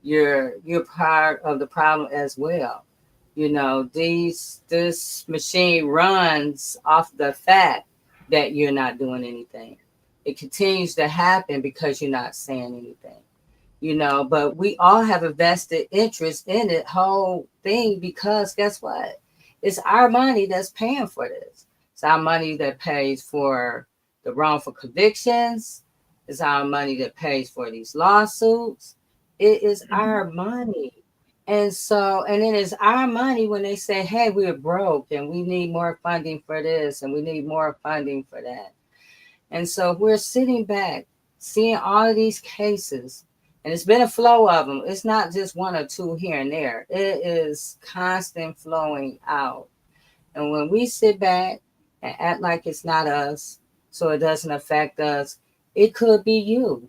you're part of the problem as well. You know, this machine runs off the fact that you're not doing anything. It continues to happen because you're not saying anything. You know, but we all have a vested interest in the whole thing because guess what? It's our money that's paying for this. It's our money that pays for the wrongful convictions. It's our money that pays for these lawsuits. It is our money. And so, and it is our money when they say, hey, we're broke and we need more funding for this and we need more funding for that. And so we're sitting back, seeing all of these cases. And it's been a flow of them. It's not just one or two here and there. It is constant flowing out. And when we sit back and act like it's not us, so it doesn't affect us, it could be you.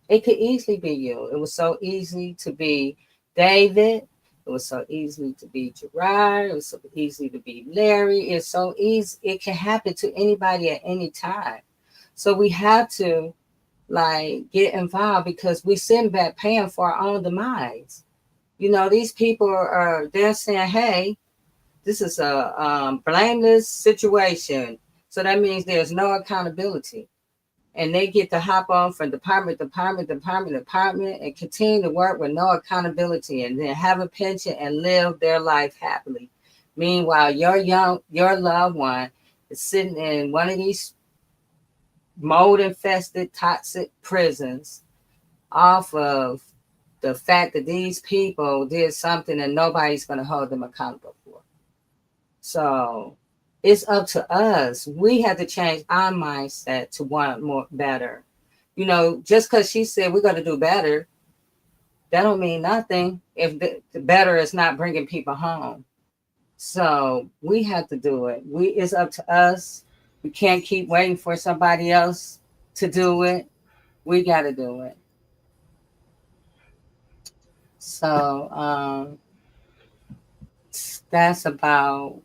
It could easily be you. It was so easy to be David. It was so easy to be Gerard. It was so easy to be Larry. It's so easy. It can happen to anybody at any time. So we have to get involved because we're sitting back paying for our own demise. You know, these people they're saying, hey, this is a blameless situation. So that means there's no accountability. And they get to hop on from department and continue to work with no accountability and then have a pension and live their life happily. Meanwhile, your loved one is sitting in one of these mold-infested, toxic prisons off of the fact that these people did something and nobody's going to hold them accountable for. So it's up to us. We have to change our mindset to want more better. You know, just because she said we're going to do better, that don't mean nothing if the better is not bringing people home. So we have to do it. It's up to us. We can't keep waiting for somebody else to do it. We got to do it. So that's about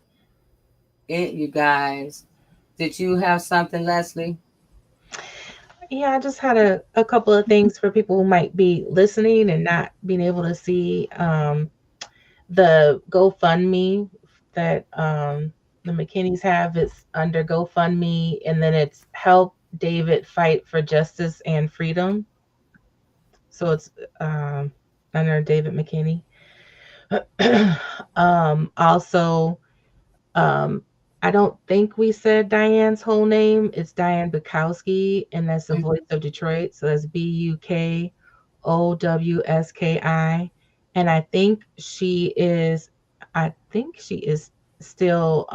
it, you guys. Did you have something, Leslie? Yeah, I just had a couple of things for people who might be listening and not being able to see the GoFundMe that the McKinneys have. It's under GoFundMe, and then it's Help David Fight for Justice and Freedom. So it's under David McKinney. Also, I don't think we said Diane's whole name. It's Diane Bukowski, and that's the voice of Detroit. So that's Bukowski. And I think she is still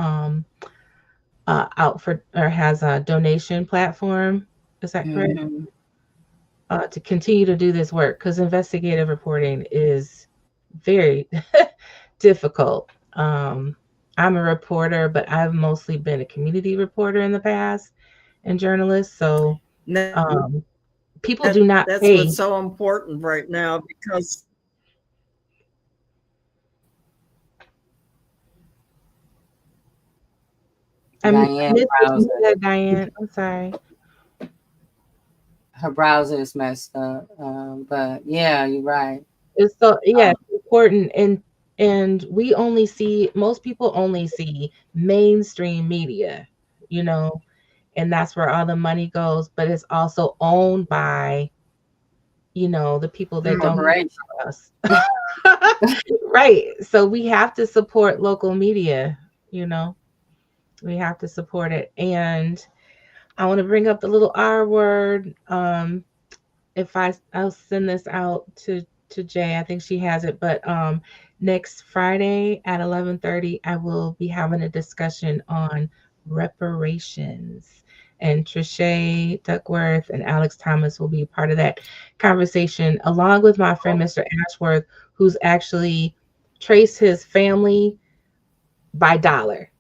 out for, or has a donation platform. Is that correct? To continue to do this work, because investigative reporting is very difficult. I'm a reporter, but I've mostly been a community reporter in the past and journalist. So people do not That's pay. what's so important right now because Diane, I'm sorry. Her browser is messed up. But yeah, you're right. It's so important. And And most people only see mainstream media, and that's where all the money goes, but it's also owned by, the people that don't need us. Right. So we have to support local media, we have to support it. And I want to bring up the little R word. I'll send this out to Jay. I think she has it. But next Friday at 11:30, I will be having a discussion on reparations. And Trisha Duckworth and Alex Thomas will be part of that conversation, along with my friend Mr. Ashworth, who's actually traced his family by dollar.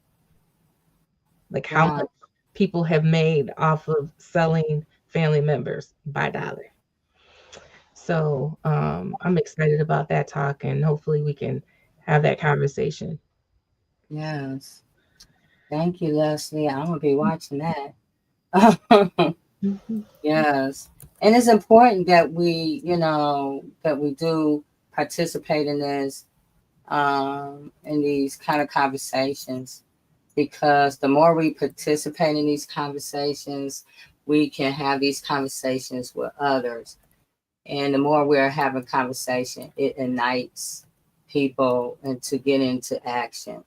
Like how much people have made off of selling family members by dollar. So I'm excited about that talk, and hopefully we can have that conversation. Yes. Thank you, Leslie. I'm going to be watching that. Yes. And it's important that we, that we do participate in this, in these kind of conversations, because the more we participate in these conversations, we can have these conversations with others. And the more we're having conversation, it ignites people and to get into action.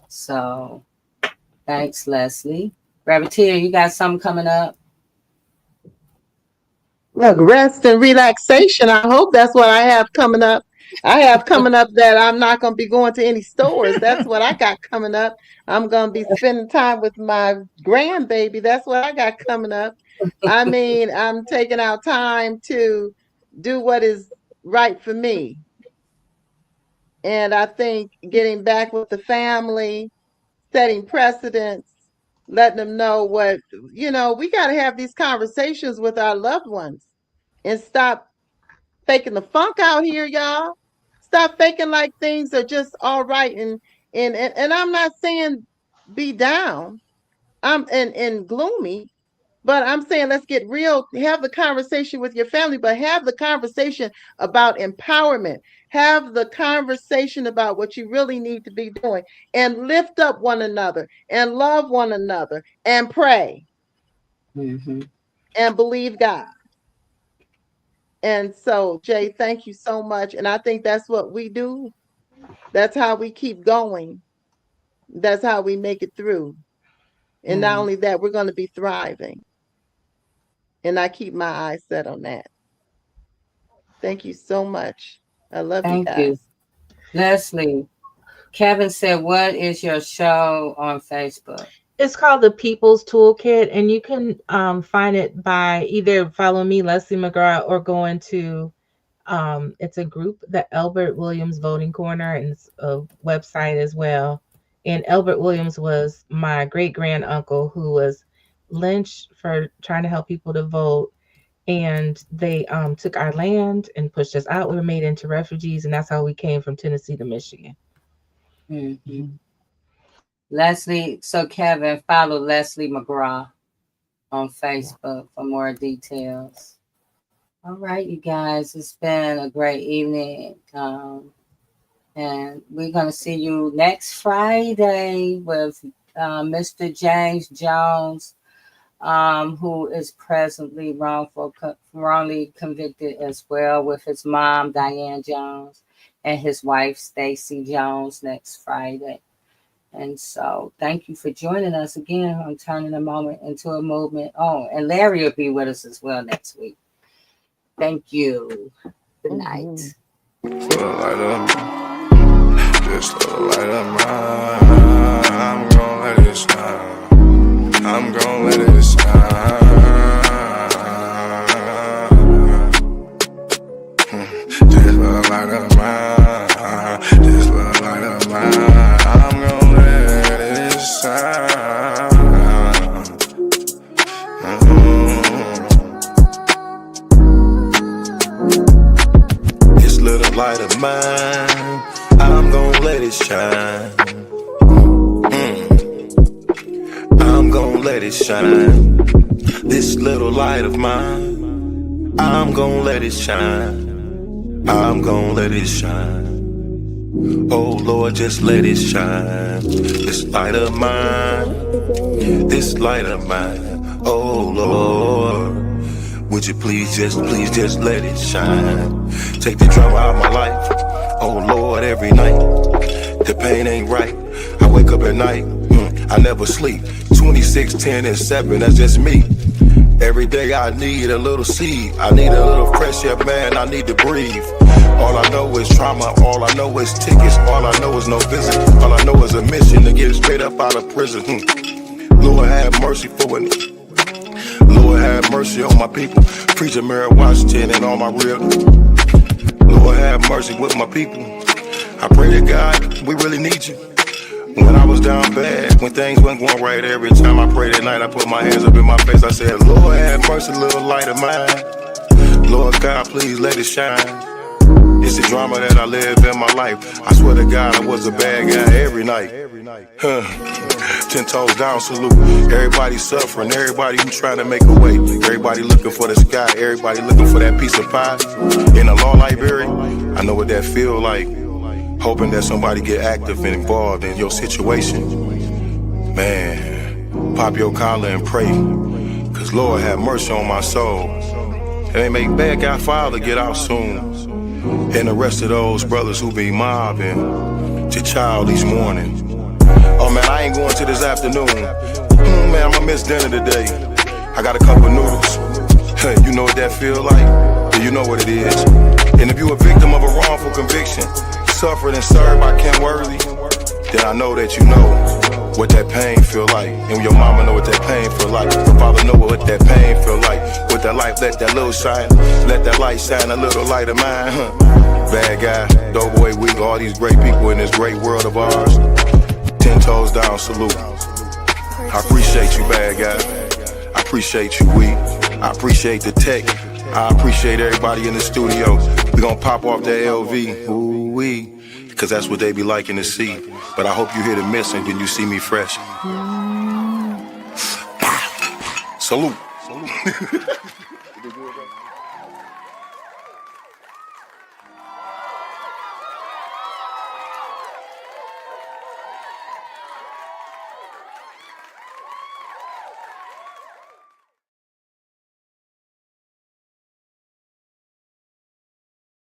So thanks, Leslie. Graviteer, you got something coming up? Look, rest and relaxation. I hope that's what I have coming up. I have coming up that I'm not going to be going to any stores. That's what I got coming up. I'm going to be spending time with my grandbaby. That's what I got coming up. I mean, I'm taking out time to do what is right for me. And I think getting back with the family, setting precedents, letting them know what, we got to have these conversations with our loved ones and stop faking the funk out here, y'all. Stop faking like things are just all right. And I'm not saying be down. And gloomy. But I'm saying let's get real, have the conversation with your family, but have the conversation about empowerment. Have the conversation about what you really need to be doing, and lift up one another and love one another and pray and believe God. And so, Jay, thank you so much. And I think that's what we do. That's how we keep going. That's how we make it through. And not only that, we're going to be thriving. And I keep my eyes set on that. Thank you so much. I love you guys. Thank you. Leslie, Kevin said, what is your show on Facebook? It's called The People's Toolkit, and you can find it by either following me, Leslie McGraw, or going to, it's a group, the Albert Williams Voting Corner, and it's a website as well. And Albert Williams was my great-grand-uncle who was lynched for trying to help people to vote, and they took our land and pushed us out. We were made into refugees, and that's how we came from Tennessee to Michigan. Leslie, so Kevin, follow Leslie McGraw on Facebook for more details. All right, you guys, it's been a great evening, and we're going to see you next Friday with Mr. James Jones, who is presently wrongly convicted as well, with his mom, Diane Jones, and his wife, Stacy Jones, next Friday. And so thank you for joining us again on Turning a Moment into a Movement. Oh, and Larry will be with us as well next week. Thank you. Good night. Just a light of mine. I'm gonna let it shine. I'm gonna let it shine. Just a light of mine. Just a light of mine. I'm gonna let it shine. This little light of mine, I'm gonna let it shine. I'm gonna let it shine. This little light of mine, I'm gonna let it shine. I'm gonna let it shine. Oh Lord, just let it shine. This light of mine, this light of mine. Oh Lord, would you please just let it shine. Take the drama out of my life. Oh Lord, every night the pain ain't right. I wake up at night, I never sleep. 26, 10, and 7, that's just me. Every day I need a little seed. I need a little fresh air, man. I need to breathe. All I know is trauma. All I know is tickets. All I know is no visit. All I know is a mission to get straight up out of prison. Lord have mercy for it. Lord have mercy on my people. Preacher Mary Washington and all my real. Lord have mercy with my people. I pray to God, we really need you. When I was down bad, when things weren't going right, every time I prayed at night, I put my hands up in my face. I said, Lord have mercy, little light of mine. Lord God, please let it shine. It's the drama that I live in my life. I swear to God, I was a bad guy every night. 10 toes down, salute. Everybody suffering, everybody who trying to make a way. Everybody looking for the sky, everybody looking for that piece of pie. In a law library, I know what that feel like. Hoping that somebody get active and involved in your situation. Man, pop your collar and pray. Cause Lord have mercy on my soul. And they make bad guy father get out soon. And the rest of those brothers who be mobbing to child each morning. Oh man, I ain't going to this afternoon. Man, I'ma miss dinner today. I got a cup of noodles. You know what that feel like? You know what it is. And if you a victim of a wrongful conviction, suffered and served by Ken Worthy, then I know that you know what that pain feel like. And your mama know what that pain feel like. Your father know what that pain feel like. With that light, let that little shine. Let that light shine, a little light of mine. Bad guy, Doughboy Week, all these great people in this great world of ours. 10 toes down, salute. I appreciate you, bad guy. I appreciate you, Week. I appreciate the tech. I appreciate everybody in the studio. We gonna pop off that LV, ooh-wee, because that's what they be liking to see. But I hope you hear the missing when you see me fresh. Salute.